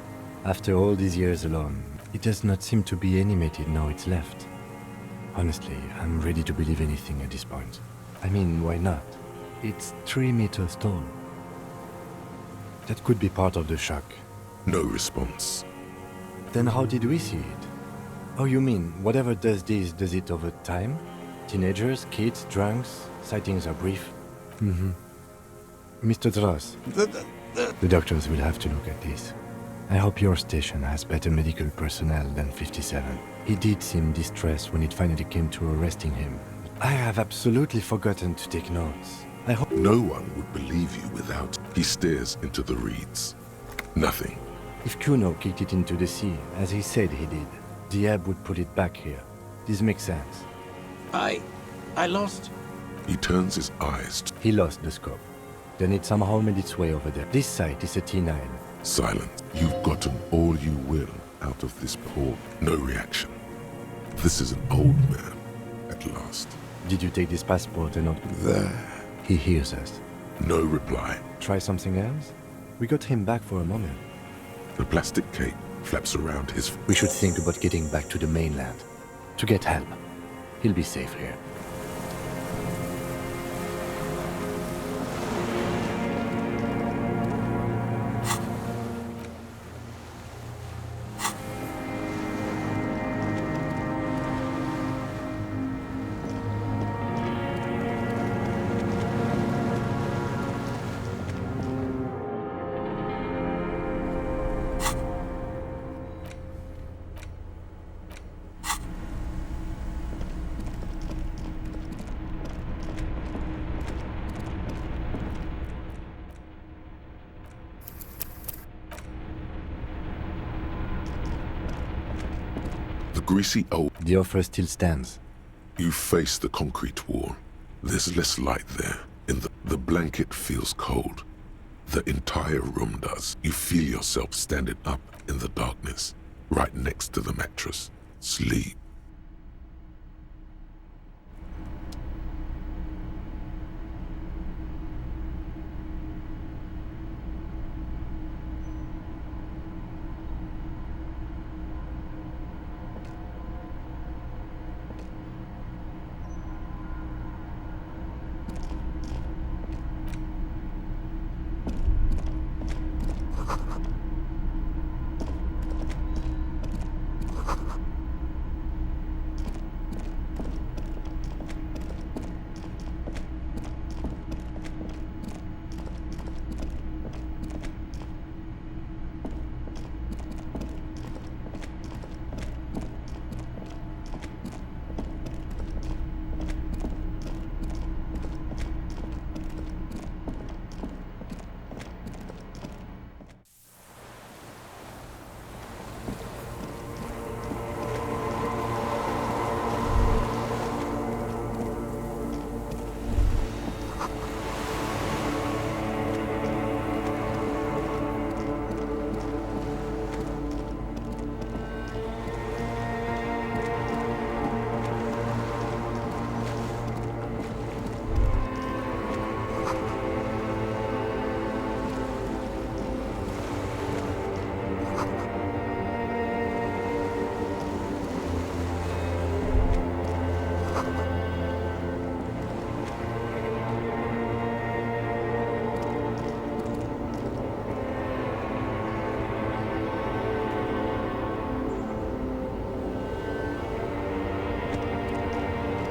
After all these years alone, it does not seem to be animated now it's left. Honestly, I'm ready to believe anything at this point. I mean, why not? It's 3 meters tall. That could be part of the shock. No response. Then how did we see it? Oh, you mean, whatever does this, does it over time? Teenagers, kids, drunks, sightings are brief? Mm-hmm. Mr. Dross, the doctors will have to look at this. I hope your station has better medical personnel than 57. He did seem distressed when it finally came to arresting him. I have absolutely forgotten to take notes. I hope... No one would believe you without. He stares into the reeds. Nothing. If Kuno kicked it into the sea, as he said he did, the ebb would put it back here. This makes sense. I lost. He turns his eyes to He lost the scope. Then it somehow made its way over there. This site is a T9. silence. You've gotten all you will out of this poor. No reaction. This is an old man, at last. Did you take this passport and not... There. He hears us. No reply. Try something else? We got him back for a moment. The plastic cape flaps around his... We should think about getting back to the mainland. To get help. He'll be safe here. The greasy old... The offer still stands. You face the concrete wall. There's less light there. The blanket feels cold. The entire room does. You feel yourself standing up in the darkness, right next to the mattress. Sleep.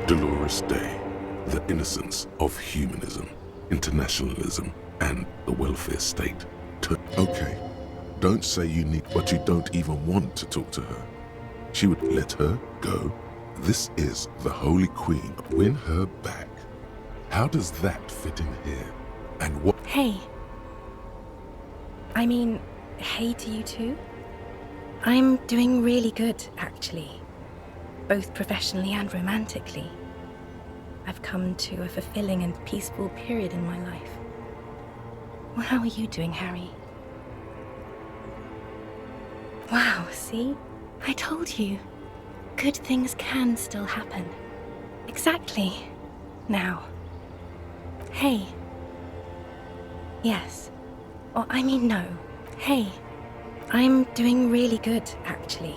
Dolores Day, the innocence of humanism, internationalism, and the welfare state. Okay, don't say you need, but you don't even want to talk to her. She would let her go. This is the Holy Queen. Win her back. How does that fit in here? And what? Hey. I mean, hey to you too. I'm doing really good, actually. Both professionally and romantically. I've come to a fulfilling and peaceful period in my life. Well, how are you doing, Harry? Wow, see? I told you. Good things can still happen. Exactly. Now. Hey. Yes. Or I mean no. Hey. I'm doing really good, actually.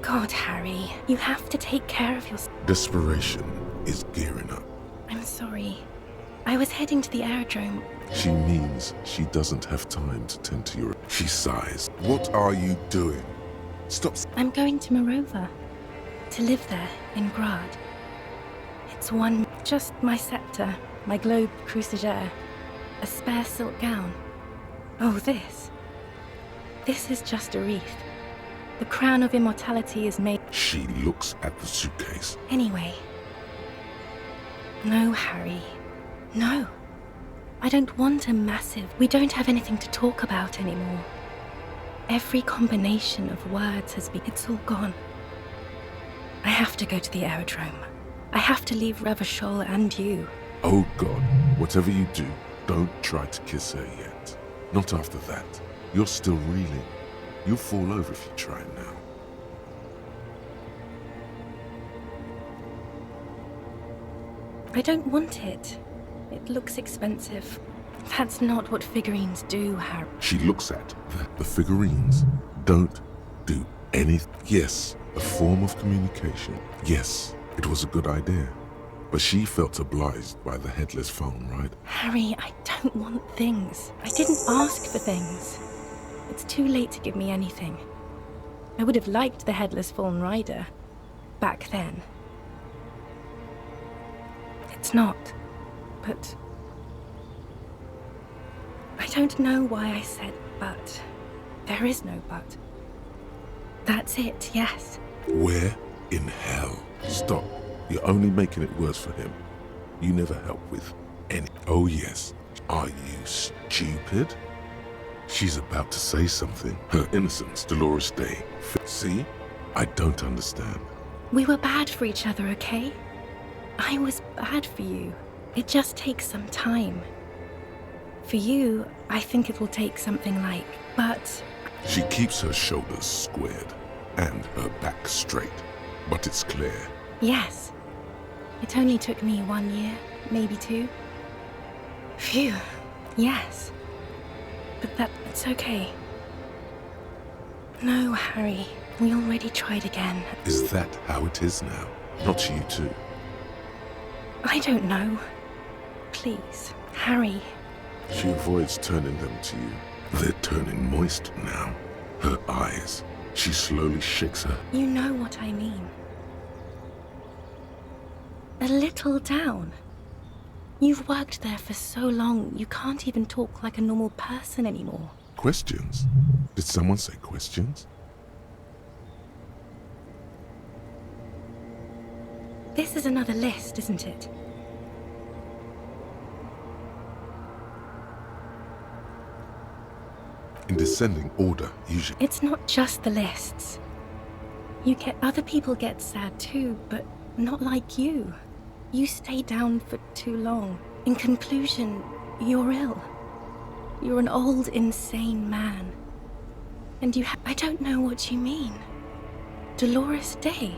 God, Harry, you have to take care of yourself. Desperation is gearing up. I'm sorry. I was heading to the aerodrome. She means she doesn't have time to tend to your... She sighs. What are you doing? Stop. I'm going to Morova. To live there, in Grad. It's just my scepter, my globe cruciger, a spare silk gown. Oh, this. This is just a wreath. The crown of immortality is made... She looks at the suitcase. Anyway. No, Harry. No. I don't want a massive... We don't have anything to talk about anymore. Every combination of words has been... It's all gone. I have to go to the aerodrome. I have to leave Revachol and you. Oh God, whatever you do, don't try to kiss her yet. Not after that. You're still reeling. You'll fall over if you try now. I don't want it. It looks expensive. That's not what figurines do, Harry. She looks at the figurines. Don't do anything. Yes, a form of communication. Yes, it was a good idea. But she felt obliged by the headless phone, right? Harry, I don't want things. I didn't ask for things. It's too late to give me anything. I would have liked the headless phone rider back then. It's not, but I don't know why I said but. There is no but. That's it, yes. Where in hell? Stop. You're only making it worse for him. You never help with any... Oh yes. Are you stupid? She's about to say something. Her innocence, Dolores Day. See? I don't understand. We were bad for each other, okay? I was bad for you. It just takes some time. For you, I think it will take something like, but... She keeps her shoulders squared and her back straight. But it's clear. Yes. It only took me 1 year, maybe 2. Phew. Yes. But that's okay. No, Harry. We already tried again. Is that how it is now? Not you too. I don't know. Please, Harry. She avoids turning them to you. They're turning moist now. Her eyes. She slowly shakes her. You know what I mean. A little down. You've worked there for so long, you can't even talk like a normal person anymore. Questions? Did someone say questions? This is another list, isn't it? In descending order, usually. It's not just the lists. Other people get sad too, but not like you. You stay down for too long. In conclusion, you're ill. You're an old, insane man. And I don't know what you mean. Dolores Day.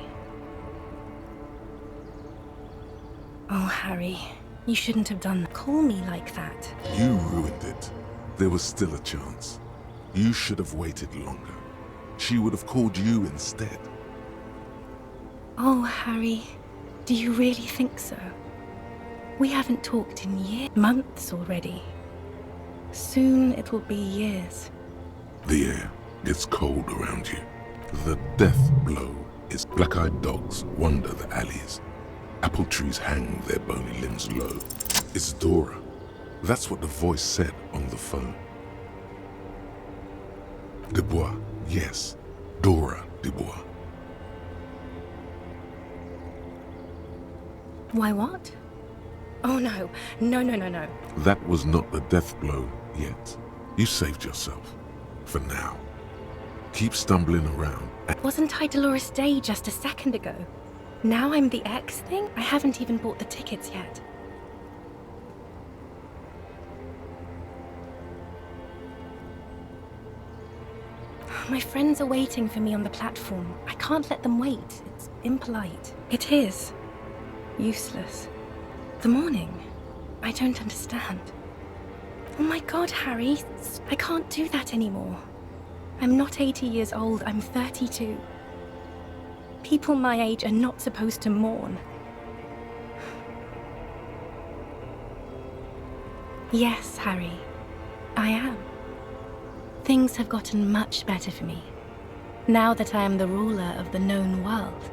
Oh, Harry, you shouldn't have done that. Call me like that. You ruined it. There was still a chance. You should have waited longer. She would have called you instead. Oh, Harry, do you really think so? We haven't talked in months already. Soon it will be years. The air gets cold around you. The death blow is black-eyed dogs wander the alleys. Apple trees hang their bony limbs low. It's Dora. That's what the voice said on the phone. Dubois, yes, Dora Dubois. Why what? Oh no, no. That was not the death blow yet. You saved yourself. For now. Keep stumbling around. Wasn't I Dolores Day just a second ago? Now I'm the X thing? I haven't even bought the tickets yet. My friends are waiting for me on the platform. I can't let them wait. It's impolite. It is. Useless. The morning. I don't understand. Oh my god, Harry. I can't do that anymore. I'm not 80 years old. I'm 32. People my age are not supposed to mourn. Yes, Harry. I am. Things have gotten much better for me. Now that I am the ruler of the known world.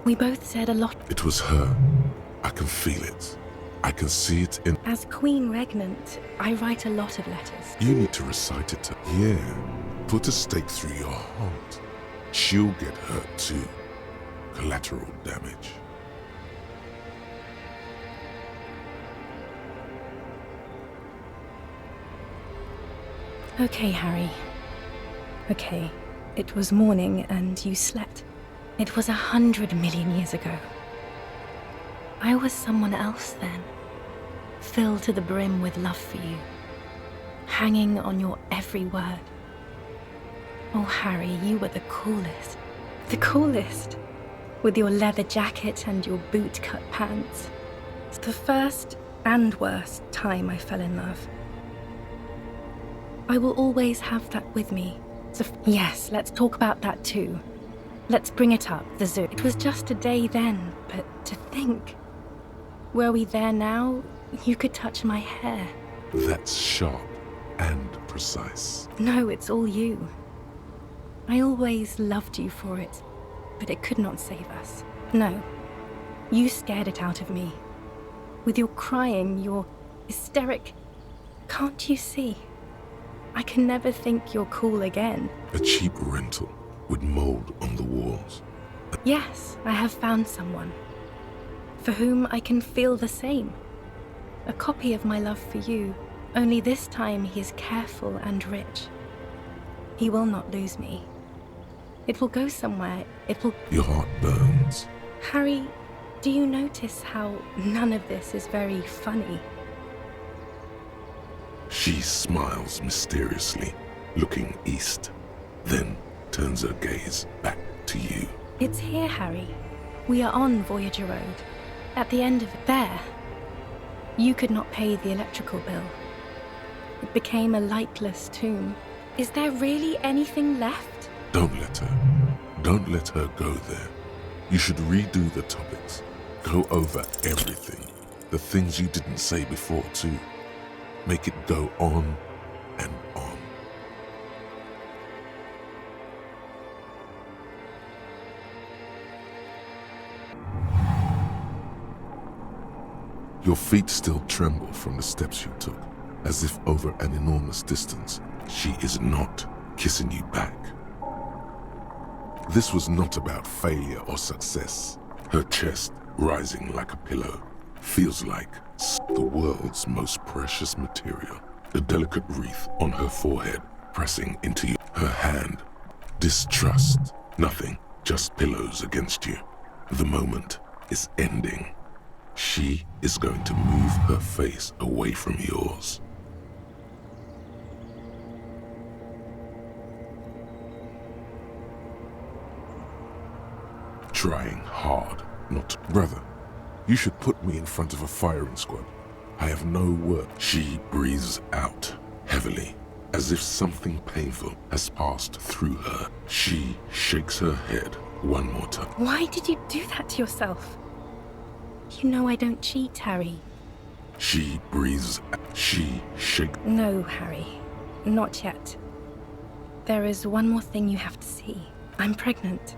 We both said a lot. It was her. I can feel it. I can see it in... As Queen Regnant, I write a lot of letters. You need to recite it to... Yeah. Put a stake through your heart. She'll get hurt too. Collateral damage. Okay, Harry. Okay. It was morning and you slept. It was 100 million years ago. I was someone else then. Filled to the brim with love for you. Hanging on your every word. Oh, Harry, you were the coolest. The coolest. With your leather jacket and your boot-cut pants. It's the first and worst time I fell in love. I will always have that with me. So yes, let's talk about that too. Let's bring it up, the zoo. It was just a day then, but to think. Were we there now, you could touch my hair. That's sharp and precise. No, it's all you. I always loved you for it, but it could not save us. No, you scared it out of me. With your crying, your hysteric... Can't you see? I can never think you're cool again. A cheap rental with mold on the walls. Yes, I have found someone. For whom I can feel the same. A copy of my love for you, only this time he is careful and rich. He will not lose me. It will go somewhere, it will... Your heart burns. Harry, do you notice how none of this is very funny? She smiles mysteriously, looking east, then turns her gaze back to you. It's here, Harry. We are on Voyager Road. At the end of it, there. You could not pay the electrical bill. It became a lightless tomb. Is there really anything left? Don't let her. Don't let her go there. You should redo the topics. Go over everything. The things you didn't say before, too. Make it go on and on. Your feet still tremble from the steps you took, as if over an enormous distance. She is not kissing you back. This was not about failure or success. Her chest, rising like a pillow, feels like the world's most precious material. The delicate wreath on her forehead pressing into you. Her hand, distrust, nothing, just pillows against you. The moment is ending. She is going to move her face away from yours. Trying hard not to... Brother, you should put me in front of a firing squad. I have no word. She breathes out heavily, as if something painful has passed through her. She shakes her head one more time. Why did you do that to yourself? You know I don't cheat, Harry. She breathes out. She shakes... No, Harry. Not yet. There is one more thing you have to see. I'm pregnant.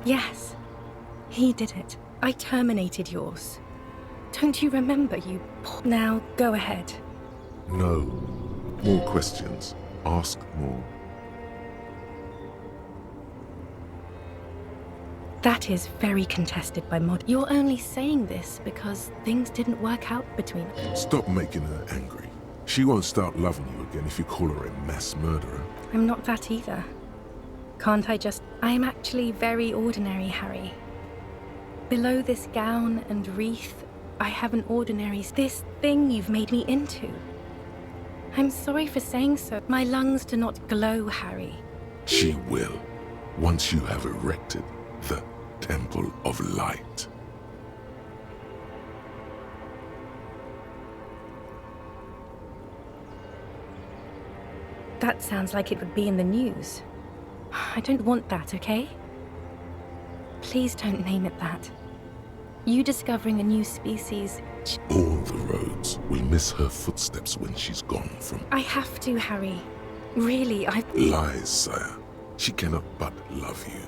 Yes. He did it. I terminated yours. Don't you remember, you Now, go ahead. No. More questions. Ask more. That is very contested by mod. You're only saying this because things didn't work out between us. Stop making her angry. She won't start loving you again if you call her a mass murderer. I'm not that either. Can't I just... I am actually very ordinary, Harry. Below this gown and wreath, I have an ordinary... This thing you've made me into. I'm sorry for saying so. My lungs do not glow, Harry. She will, once you have erected the Temple of Light. That sounds like it would be in the news. I don't want that, okay? Please don't name it that. You discovering a new species... All the roads will miss her footsteps when she's gone from... I have to, Harry. Really, Lies, sire. She cannot but love you.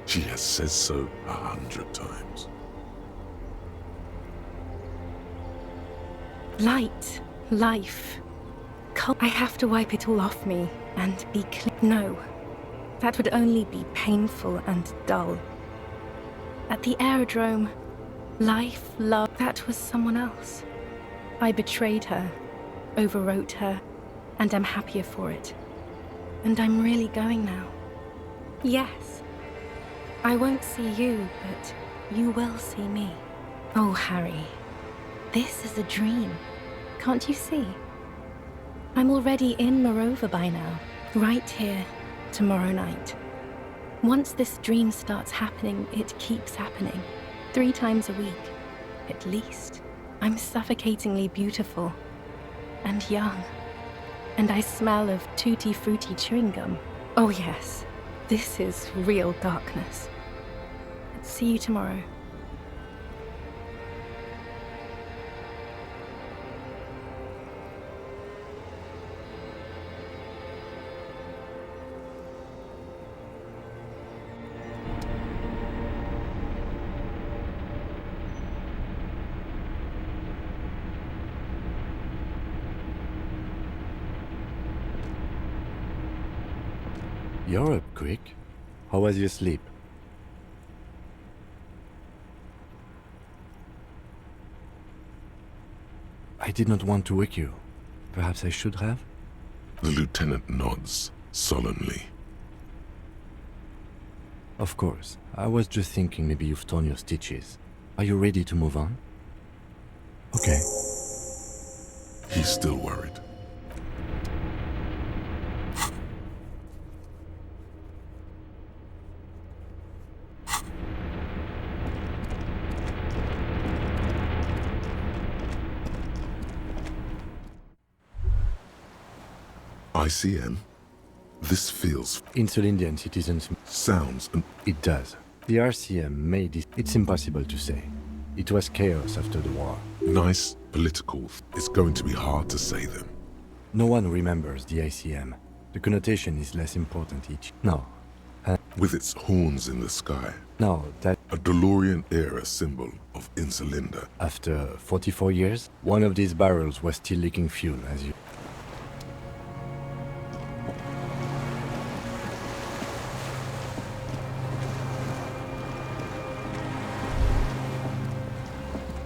She has said so 100 times. Light, life, I have to wipe it all off me and be clean. No, that would only be painful and dull. At the aerodrome, life, love, that was someone else. I betrayed her, overwrote her, and I'm happier for it. And I'm really going now. Yes. I won't see you, but you will see me. Oh, Harry, this is a dream. Can't you see? I'm already in Morova by now, right here, tomorrow night. Once this dream starts happening, it keeps happening. 3 times a week, at least. I'm suffocatingly beautiful and young, and I smell of tutti frutti chewing gum. Oh yes, this is real darkness. See you tomorrow. You're up quick. How was your sleep? I did not want to wake you. Perhaps I should have? The lieutenant nods solemnly. Of course. I was just thinking maybe you've torn your stitches. Are you ready to move on? Okay. He's still worried. ICM? This feels... Insulindian citizens... sounds and... It does. The RCM made it... It's impossible to say. It was chaos after the war. nice, political. It's going to be hard to say them. No one remembers the ICM. The connotation is less important each... No. With its horns in the sky. No, that... A DeLorean-era symbol of Insulinda. After 44 years, one of these barrels was still leaking fuel, as you...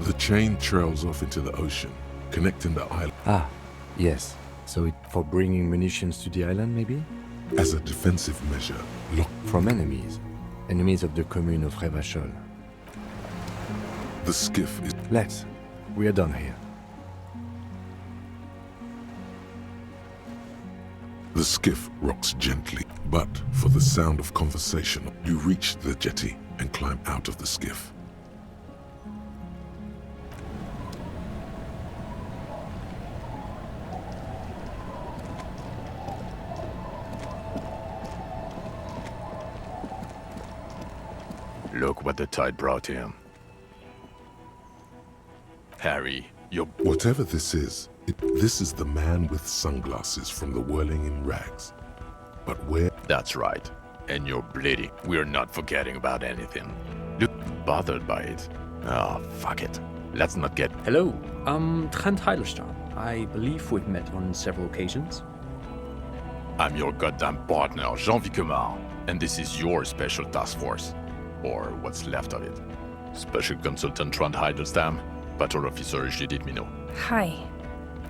The chain trails off into the ocean, connecting the island. Ah, yes. So it for bringing munitions to the island, maybe? As a defensive measure, From enemies. Enemies of the commune of Revachol. the skiff is... Let's. We are done here. The skiff rocks gently, but for the sound of conversation, you reach the jetty and climb out of the skiff. Look what the tide brought him. Harry, you're... Whatever this is, this is the man with sunglasses from the Whirling in Rags. But where... That's right. And you're bleeding. We're not forgetting about anything. Look bothered by it. Ah, fuck it. Let's not get... Hello, I'm Trent Heilerstein. I believe we've met on several occasions. I'm your goddamn partner, Jean-Vic Quemar, and this is your special task force. Or what's left of it. Special Consultant Trent Heilerstein, Patrol Officer Judith Minot. Hi.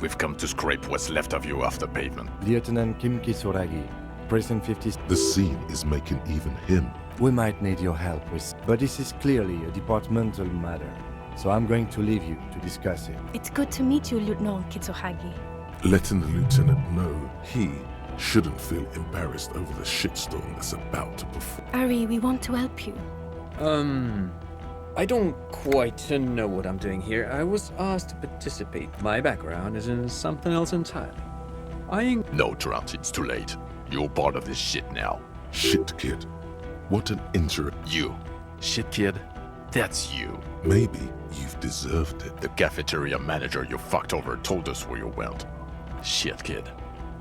We've come to scrape what's left of you off the pavement. Lieutenant Kim Kisoragi, Prison 50. The scene is making even him. We might need your help with, but this is clearly a departmental matter, so I'm going to leave you to discuss it. It's good to meet you, Lieutenant Kitsuhagi. Letting the lieutenant know he shouldn't feel embarrassed over the shitstorm that's about to perform. Ari, we want to help you. I don't quite know what I'm doing here. I was asked to participate. My background is in something else entirely. No, Trent, it's too late. You're part of this shit now. Shit, kid. What an interest. You. Shit, kid. That's you. Maybe you've deserved it. The cafeteria manager you fucked over told us where you went. Shit, kid.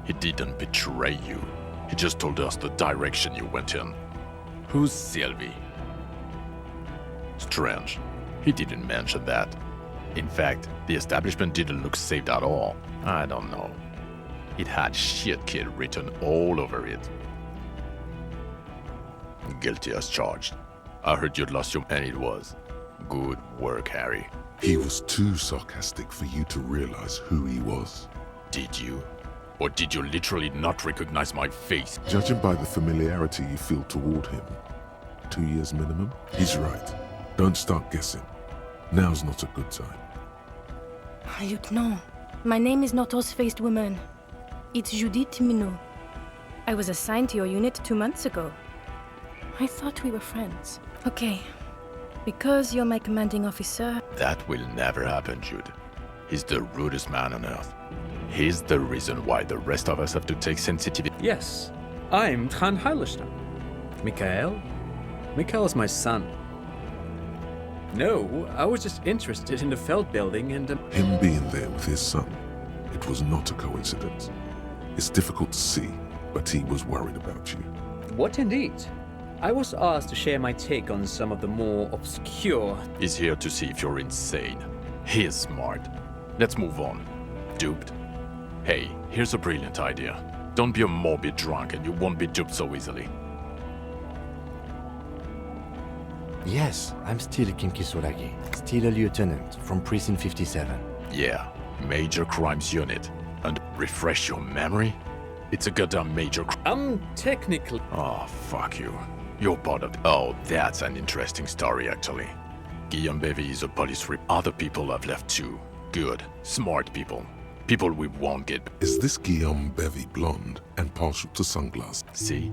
He didn't betray you. He just told us the direction you went in. Who's Sylvie? Strange. He didn't mention that. In fact, the establishment didn't look saved at all. I don't know. It had shit kid written all over it. Guilty as charged. I heard you'd lost your... And it was. Good work, Harry. He was too sarcastic for you to realize who he was. Did you? Or did you literally not recognize my face? Judging by the familiarity you feel toward him, 2 years minimum? He's right. Don't start guessing. Now's not a good time. Lieutenant, my name is not Horse-Faced Woman. It's Judith Minot. I was assigned to your unit 2 months ago. I thought we were friends. Okay. Because you're my commanding officer... That will never happen, Jude. He's the rudest man on earth. He's the reason why the rest of us have to take sensitivity. Yes, I'm Trent Heilerstein. Mikhail? Mikhail's my son. No, I was just interested in the Feld building and... Him being there with his son, it was not a coincidence. It's difficult to see, but he was worried about you. What indeed? I was asked to share my take on some of the more obscure... He's here to see if you're insane. He is smart. Let's move on. Duped? Hey, here's a brilliant idea. Don't be a morbid drunk and you won't be duped so easily. Yes, I'm still Kim Kisoragi, still a lieutenant from Prison 57. Yeah, Major Crimes Unit. And refresh your memory? It's a goddamn major technically... Oh, fuck you. You're part of... Oh, that's an interesting story, actually. Guillaume Bevy is a police rep. Other people have left too. Good, smart people. People we won't get... Is this Guillaume Bevy blonde and partial to sunglasses? See?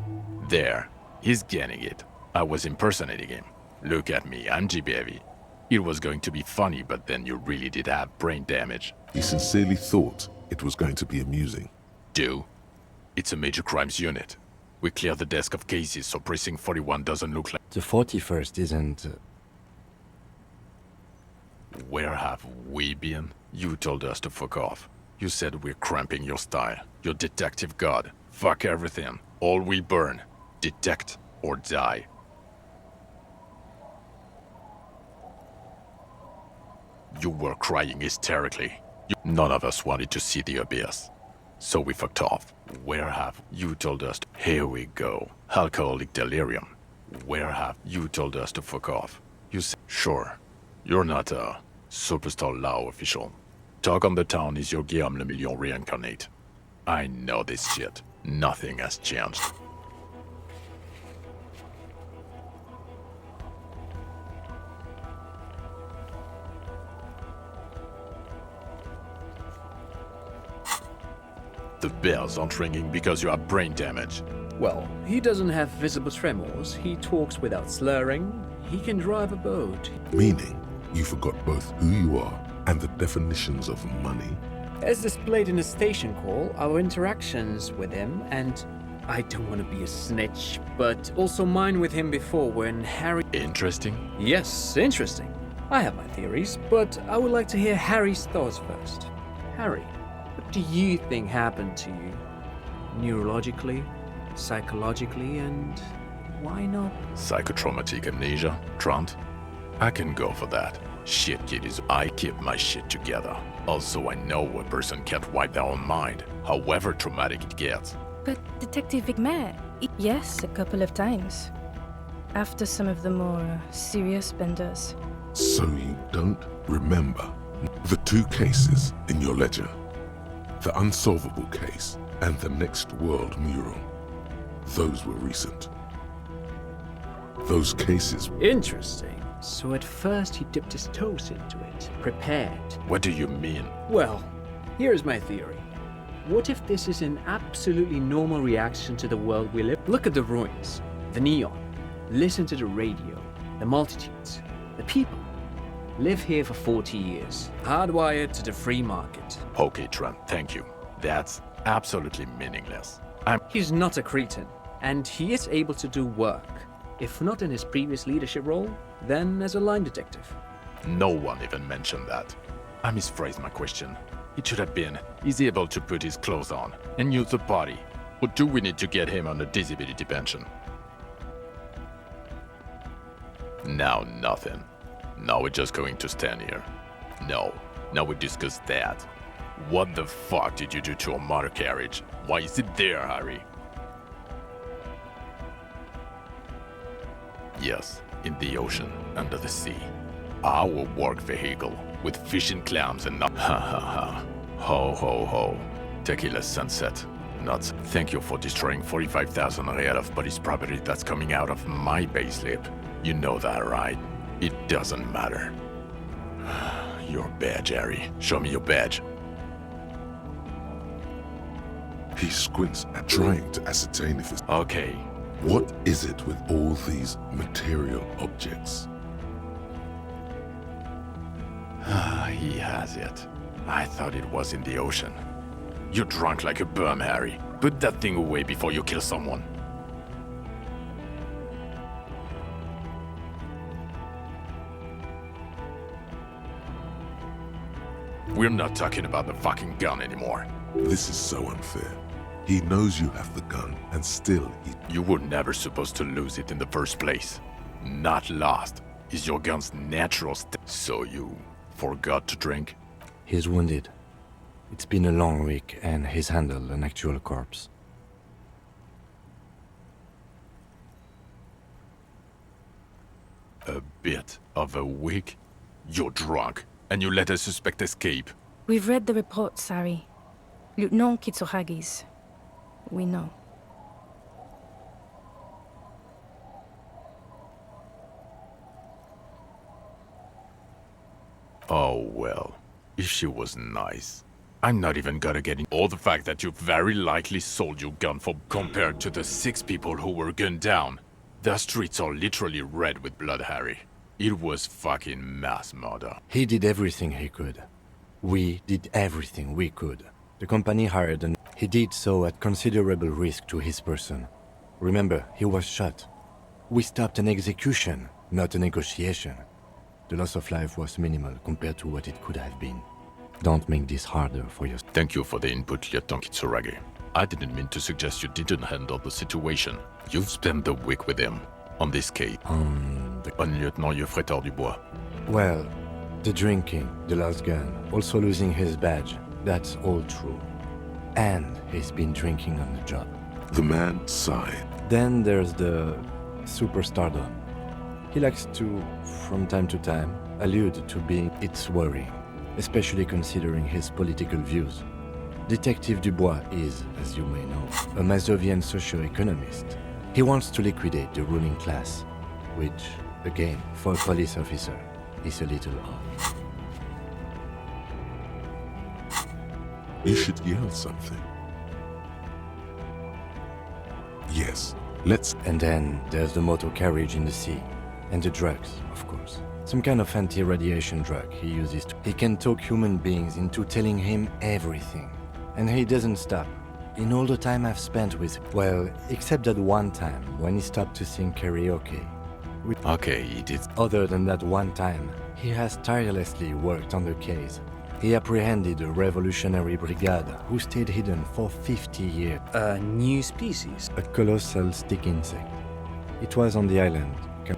There. He's getting it. I was impersonating him. Look at me, I'm G. Bevy. It was going to be funny, but then you really did have brain damage. He sincerely thought it was going to be amusing. Do? It's a major crimes unit. We clear the desk of cases so Precinct 41 doesn't look like... The 41st isn't... Where have we been? You told us to fuck off. You said we're cramping your style. Your detective god. Fuck everything. All we burn. Detect or die. You were crying hysterically. None of us wanted to see the abyss. So we fucked off. Where have you told us to... Here we go. Alcoholic delirium. Where have you told us to fuck off? You said... Sure. You're not a superstar law official. Talk on the town is your Guillaume Le Million reincarnate. I know this shit. Nothing has changed. The bells aren't ringing because you have brain damage. Well, he doesn't have visible tremors, he talks without slurring, he can drive a boat. Meaning, you forgot both who you are and the definitions of money. As displayed in the station call, our interactions with him, and I don't want to be a snitch, but also mine with him before when Harry... Interesting? Yes, interesting. I have my theories, but I would like to hear Harry's thoughts first. Harry, what do you think happened to you? Neurologically, psychologically, and why not? Psychotraumatic amnesia, Trant? I can go for that. Shit, kid, is I keep my shit together. Also, I know a person can't wipe their own mind, however traumatic it gets. But Detective Vigmer, yes, a couple of times. After some of the more serious benders. So you don't remember the two cases in your ledger? The unsolvable case and the Next World mural. Those were recent. Those cases. Interesting. So at first he dipped his toes into it, prepared. What do you mean? Well, here's my theory. What if this is an absolutely normal reaction to the world we live? Look at the ruins, the neon, listen to the radio, the multitudes, the people. Live here for 40 years, hardwired to the free market. Okay, Trent, thank you. That's absolutely meaningless. He's not a cretin, and he is able to do work. If not in his previous leadership role, then as a line detective. No one even mentioned that. I misphrased my question. It should have been, is he able to put his clothes on and use the body? Or do we need to get him on a disability pension? Now nothing. Now we're just going to stand here. No, now we discuss that. What the fuck did you do to a motor carriage? Why is it there, Harry? Yes, in the ocean, under the sea. Our work vehicle, with fishing clams and not. Ha ha ha. Ho ho ho. Tequila sunset. Nuts. Thank you for destroying 45,000 real of police property that's coming out of my payslip. You know that, right? It doesn't matter. Your badge, Harry. Show me your badge. He squints at trying to ascertain if it's... Okay. What is it with all these material objects? He has it. I thought it was in the ocean. You're drunk like a bum, Harry. Put that thing away before you kill someone. We're not talking about the fucking gun anymore. This is so unfair. He knows you have the gun, and still he... You were never supposed to lose it in the first place. Not lost is your gun's natural state. So you forgot to drink? He's wounded. It's been a long week, and he's handled an actual corpse. A bit of a week? You're drunk, and you let a suspect escape. We've read the reports, Harry. Lieutenant Kitsuhagi's. We know. Oh well, if she was nice. I'm not even gonna get in. Or the fact that you very likely sold your gun for compared to the 6 people who were gunned down. The streets are literally red with blood, Harry. It was fucking mass murder. He did everything he could. We did everything we could. The company hired and he did so at considerable risk to his person. Remember, he was shot. We stopped an execution, not a negotiation. The loss of life was minimal compared to what it could have been. Don't make this harder for yourself. Thank you for the input, Lieutenant Kitsuragi. I didn't mean to suggest you didn't handle the situation. You've spent the week with him, on this case. On Lieutenant Yofretor Dubois. Well, the drinking, the lost gun, also losing his badge, that's all true. And he's been drinking on the job. The man sighed. Then there's the superstardom. He likes to, from time to time, allude to being its worry, especially considering his political views. Detective Dubois is, as you may know, a Mazovian socio-economist. He wants to liquidate the ruling class, which, again, for a police officer, is a little odd. You should yell something. Yes, let's... And then there's the motor carriage in the sea. And the drugs, of course. Some kind of anti-radiation drug he uses to... He can talk human beings into telling him everything. And he doesn't stop. In all the time I've spent with... Well, except that one time when he stopped to sing karaoke. Okay, he did. Other than that one time, he has tirelessly worked on the case. He apprehended a revolutionary brigade who stayed hidden for 50 years. A new species? A colossal stick insect. It was on the island.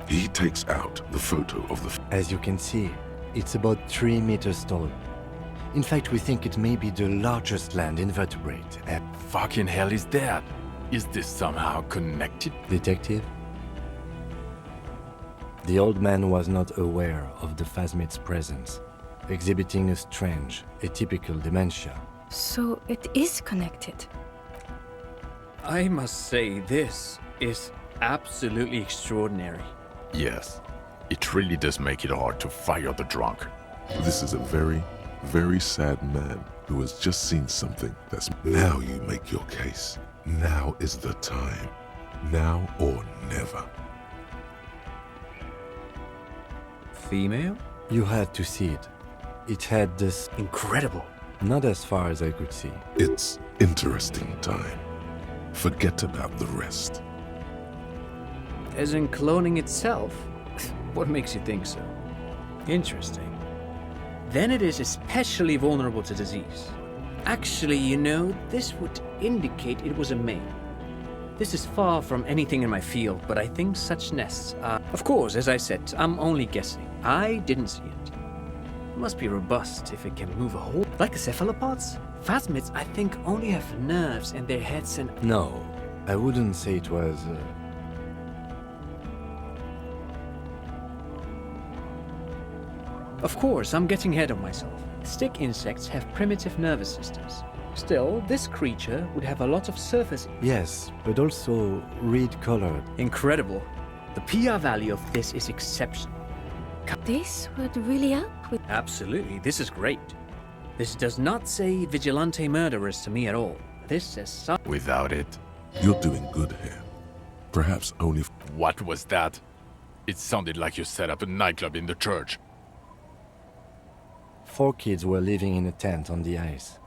He takes out the photo of the... As you can see, It's about 3 meters tall. In fact, we think it may be the largest land invertebrate. Fucking hell is that? Is this somehow connected? Detective? The old man was not aware of the phasmid's presence, exhibiting a strange, atypical dementia. So it is connected. I must say, this is absolutely extraordinary. Yes. It really does make it hard to fire the drunk. This is a very, very sad man who has just seen something that's... Now you make your case. Now is the time. Now or never. Female? You had to see it. It had this... Incredible. Not as far as I could see. It's interesting time. Forget about the rest. As in cloning itself? What makes you think so? Interesting. Then it is especially vulnerable to disease. Actually, you know, this would indicate it was a male. This is far from anything in my field, but I think such nests are... Of course, as I said, I'm only guessing. I didn't see it. It must be robust if it can move a whole... Like the cephalopods? Phasmids, I think, only have nerves in their heads and... No, I wouldn't say it was... Of course, I'm getting ahead of myself. Stick insects have primitive nervous systems. Still, this creature would have a lot of surface... Yes, but also reed-colored. Incredible. The PR value of this is exceptional. This would really help with... Absolutely, this is great. This does not say vigilante murderers to me at all. This says Without it... You're doing good here. Perhaps only... What was that? It sounded like you set up a nightclub in the church. 4 kids were living in a tent on the ice.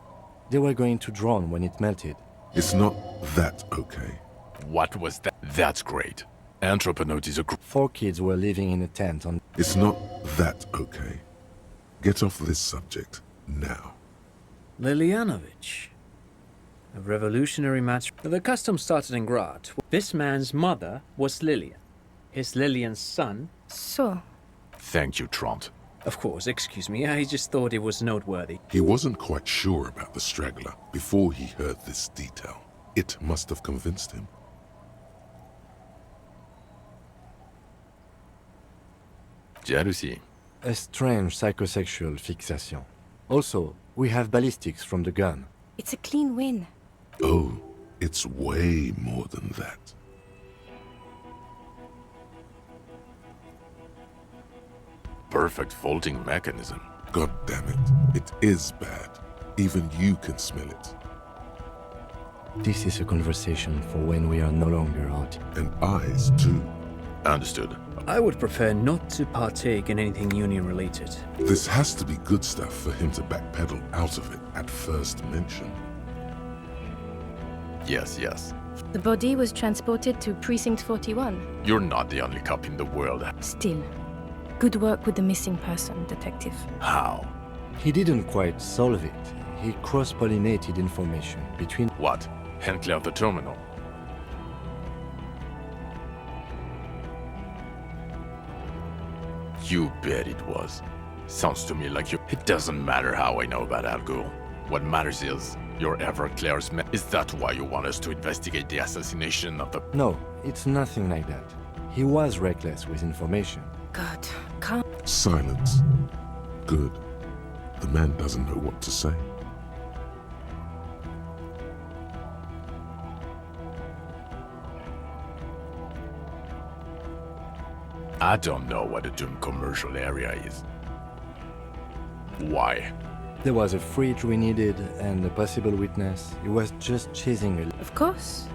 They were going to drown when it melted. It's not that okay. What was that? That's great. Anthroponaut is a 4 kids were living in a tent on... It's not that okay. Get off this subject now. Lilianovich. A revolutionary match. The custom started in Graz. This man's mother was Lilian. His Lilian's son... So, Thank you, Trant. Of course, excuse me, I just thought it was noteworthy. He wasn't quite sure about the straggler before he heard this detail. It must have convinced him. Jealousy. A strange psychosexual fixation. Also, we have ballistics from the gun. it's a clean win. Oh, it's way more than that. Perfect faulting mechanism. God damn it. It is bad. Even you can smell it. This is a conversation for when we are no longer out. And eyes, too. Understood. I would prefer not to partake in anything union-related. This has to be good stuff for him to backpedal out of it at first mention. Yes, yes. The body was transported to Precinct 41. You're not the only cop in the world. Still, good work with the missing person, Detective. How? He didn't quite solve it. He cross-pollinated information between... What? Hentley of the terminal? You bet it was. Sounds to me like you... It doesn't matter how I know about Algo. What matters is, you're Everclear's man. Is that why you want us to investigate the assassination of the... No, it's nothing like that. He was reckless with information. God, can't... Silence. Good. The man doesn't know what to say. I don't know what a Doom commercial area is. Why? There was a fridge we needed and a possible witness. He was just chasing a... Of course.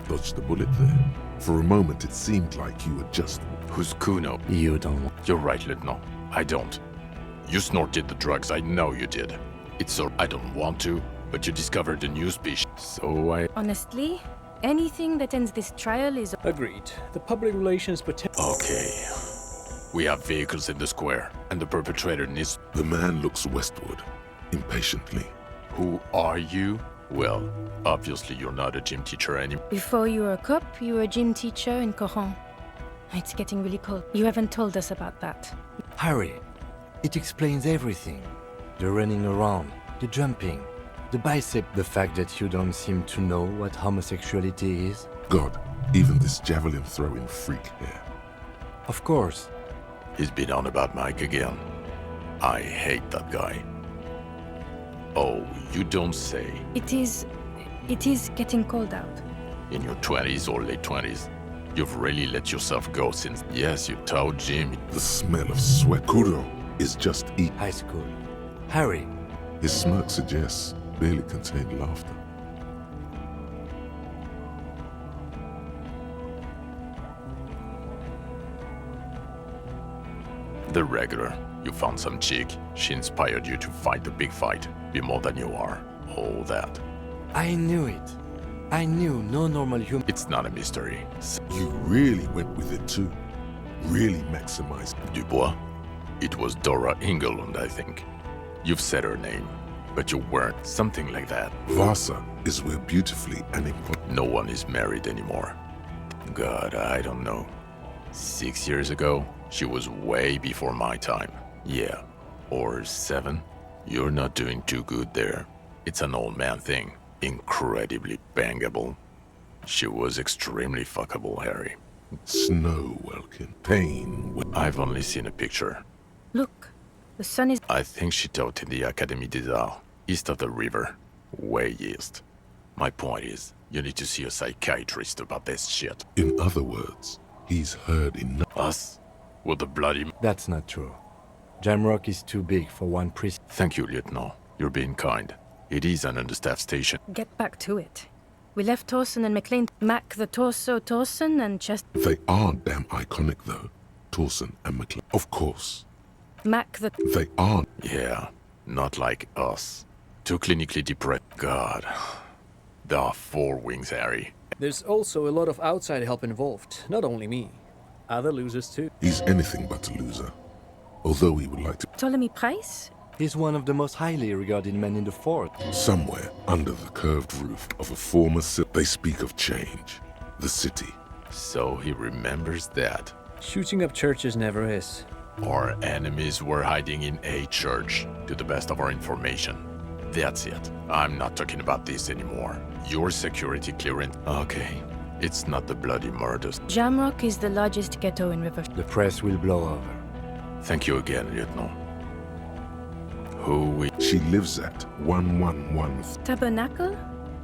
Dodged the bullet there. For a moment it seemed like you were just... Who's Kuno? You don't... You're right, Lieutenant. I don't. You snorted the drugs, I know you did. It's so... I don't want to, but you discovered a new species. So I... Honestly, anything that ends this trial is... Agreed. The public relations potential... Okay. We have vehicles in the square, and the perpetrator needs... The man looks westward, impatiently. Who are you? Well, obviously you're not a gym teacher anymore. Before you were a cop, you were a gym teacher in Coron. It's getting really cold. You haven't told us about that. Harry, It explains everything. The running around, the jumping, the bicep, the fact that you don't seem to know what homosexuality is. God, even this javelin throwing freak here. Of course. He's been on about Mike again. I hate that guy. Oh, you don't say. It is getting cold out. In your 20s or late 20s, you've really let yourself go since, yes, you told Jim. The smell of sweat. Kuro is just eat. High school. Harry. His smirk suggests barely contained laughter. The regular. You found some chick. She inspired you to fight the big fight. Be more than you are. All that. I knew it. I knew no normal human. It's not a mystery. You really went with it too. Really maximized. Dubois? It was Dora Ingelund, I think. You've said her name, but you weren't. Something like that. Vasa is where beautifully and No one is married anymore. God, I don't know. 6 years ago, she was way before my time. Yeah. Or 7. You're not doing too good there. It's an old man thing. Incredibly bangable. She was extremely fuckable, Harry. Snow, Welkin. Pain. I've only seen a picture. Look, the sun is. I think she taught in the Académie des Arts, east of the river. Way east. My point is, you need to see a psychiatrist about this shit. In other words, he's heard enough. Us? With the bloody... That's not true. Jamrock is too big for one priest. Thank you, Lieutenant. You're being kind. It is an understaffed station. Get back to it. We left Torsen and McLean. Mac the torso, Torsen and Chest. They are damn iconic though. Torsen and McLean. Of course. Mac the. They aren't. Yeah, not like us. Too clinically depressed. God. There are 4 wings, Harry. There's also a lot of outside help involved, not only me. Other losers too. He's anything but a loser. Although he would like to. Ptolemy Price? He's one of the most highly regarded men in the fort. Somewhere under the curved roof of a former city, they speak of change. The city. So he remembers that. Shooting up churches never is. Our enemies were hiding in a church, to the best of our information. That's it. I'm not talking about this anymore. Your security clearance. Okay. It's not the bloody murders. Jamrock is the largest ghetto in River. The press will blow over. Thank you again, Lieutenant. Who we... She lives at 111. Tabernacle?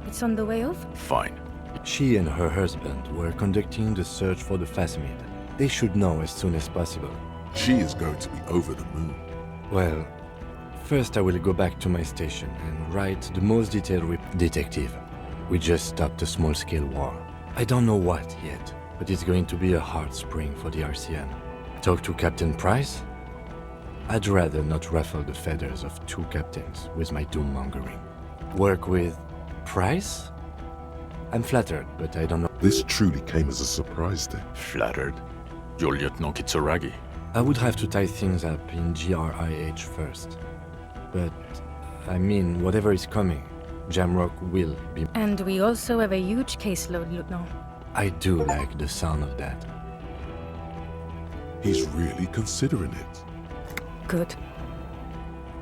It's on the way over? Fine. She and her husband were conducting the search for the phasmid. They should know as soon as possible. She is going to be over the moon. Well, first I will go back to my station and write the most detailed detective. We just stopped a small-scale war. I don't know what yet, but it's going to be a hard spring for the RCN. Talk to Captain Price? I'd rather not ruffle the feathers of 2 captains with my doom-mongering. Work with Price? I'm flattered, but I don't know. This truly came as a surprise then. Flattered? You're Lieutenant Kitsuragi. I would have to tie things up in GRIH first. But, I mean, whatever is coming, Jamrock will be... And we also have a huge caseload, Lieutenant. I do like the sound of that. He's really considering it. Good.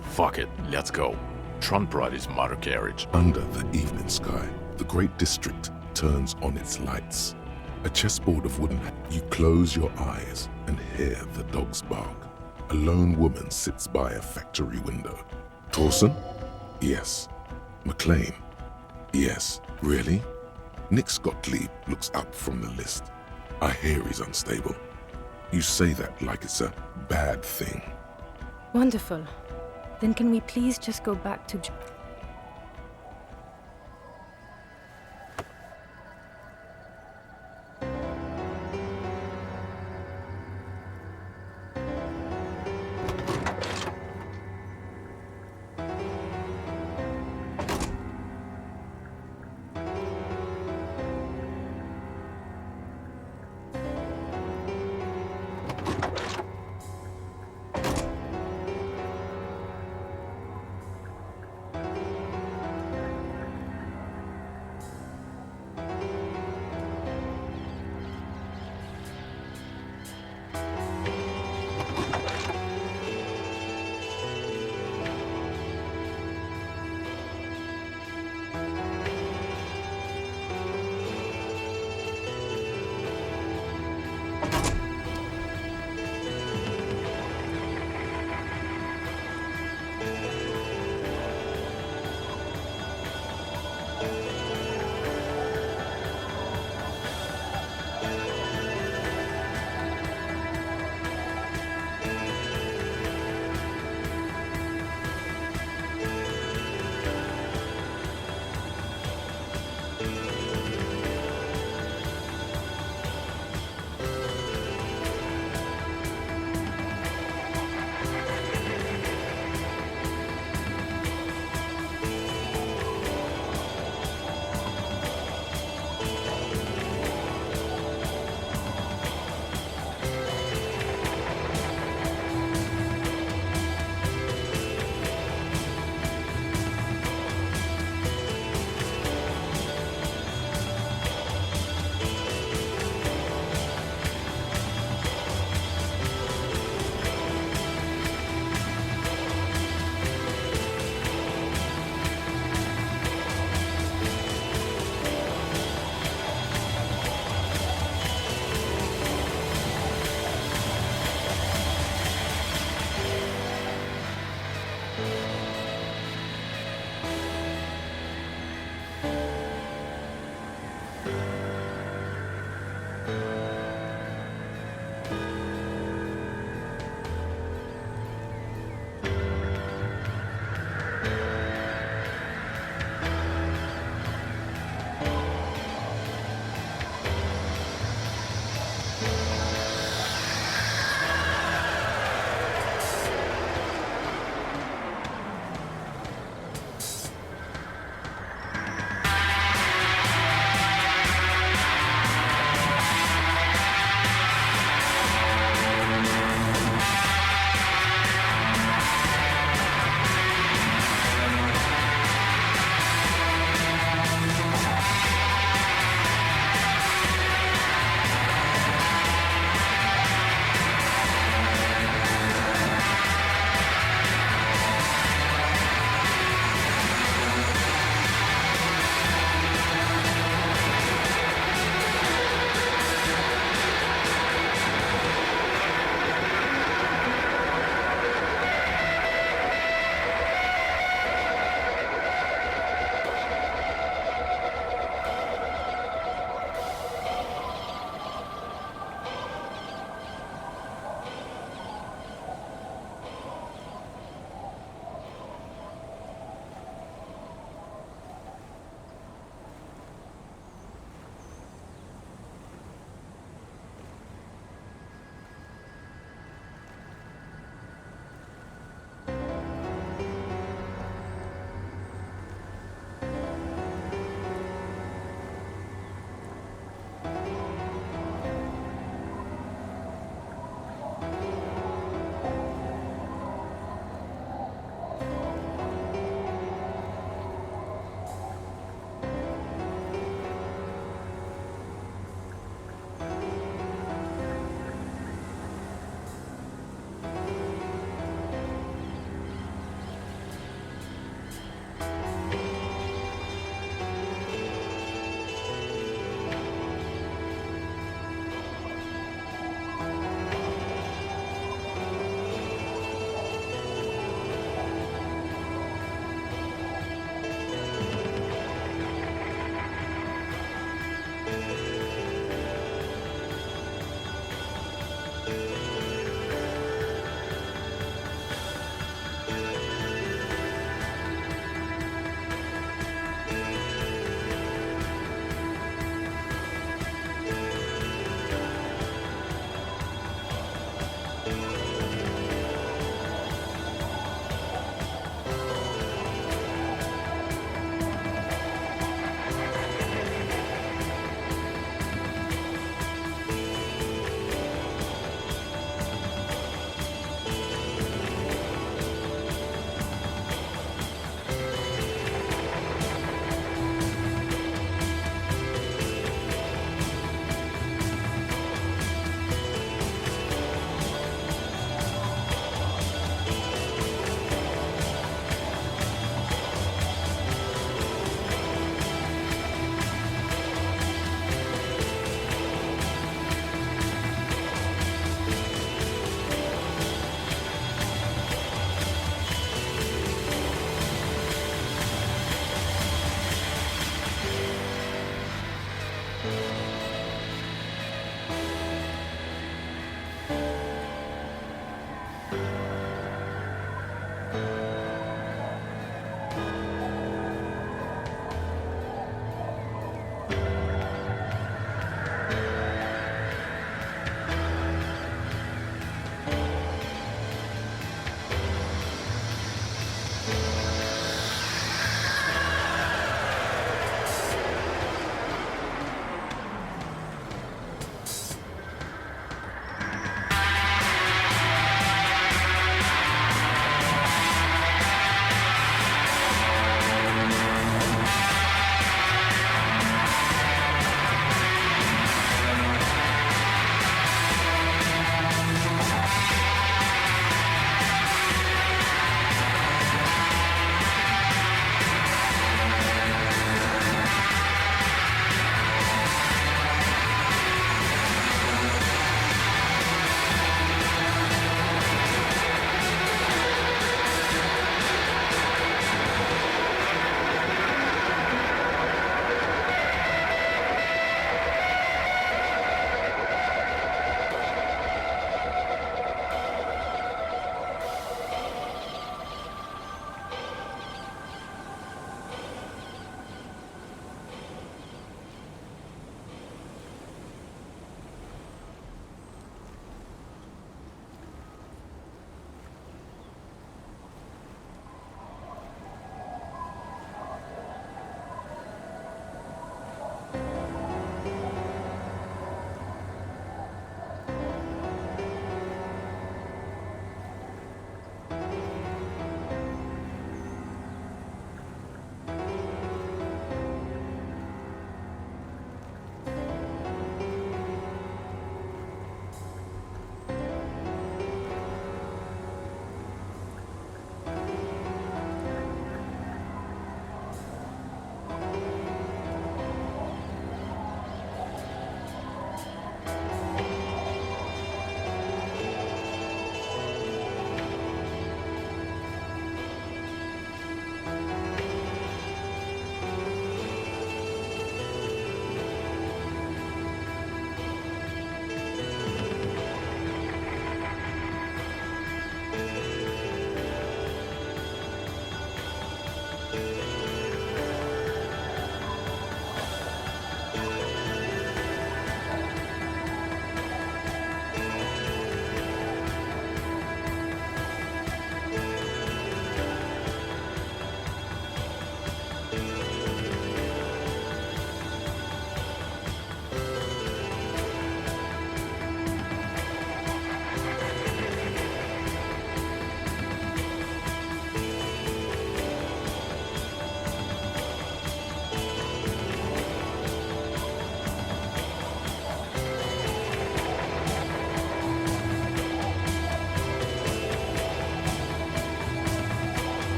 Fuck it, let's go. Trump brought his motor carriage. Under the evening sky, the great district turns on its lights. A chessboard of wooden. You close your eyes and hear the dogs bark. A lone woman sits by a factory window. Torsen? Yes. McLean? Yes. Really? Nick Gottlieb looks up from the list. I hear he's unstable. You say that like it's a bad thing. Wonderful. Then can we please just go back to...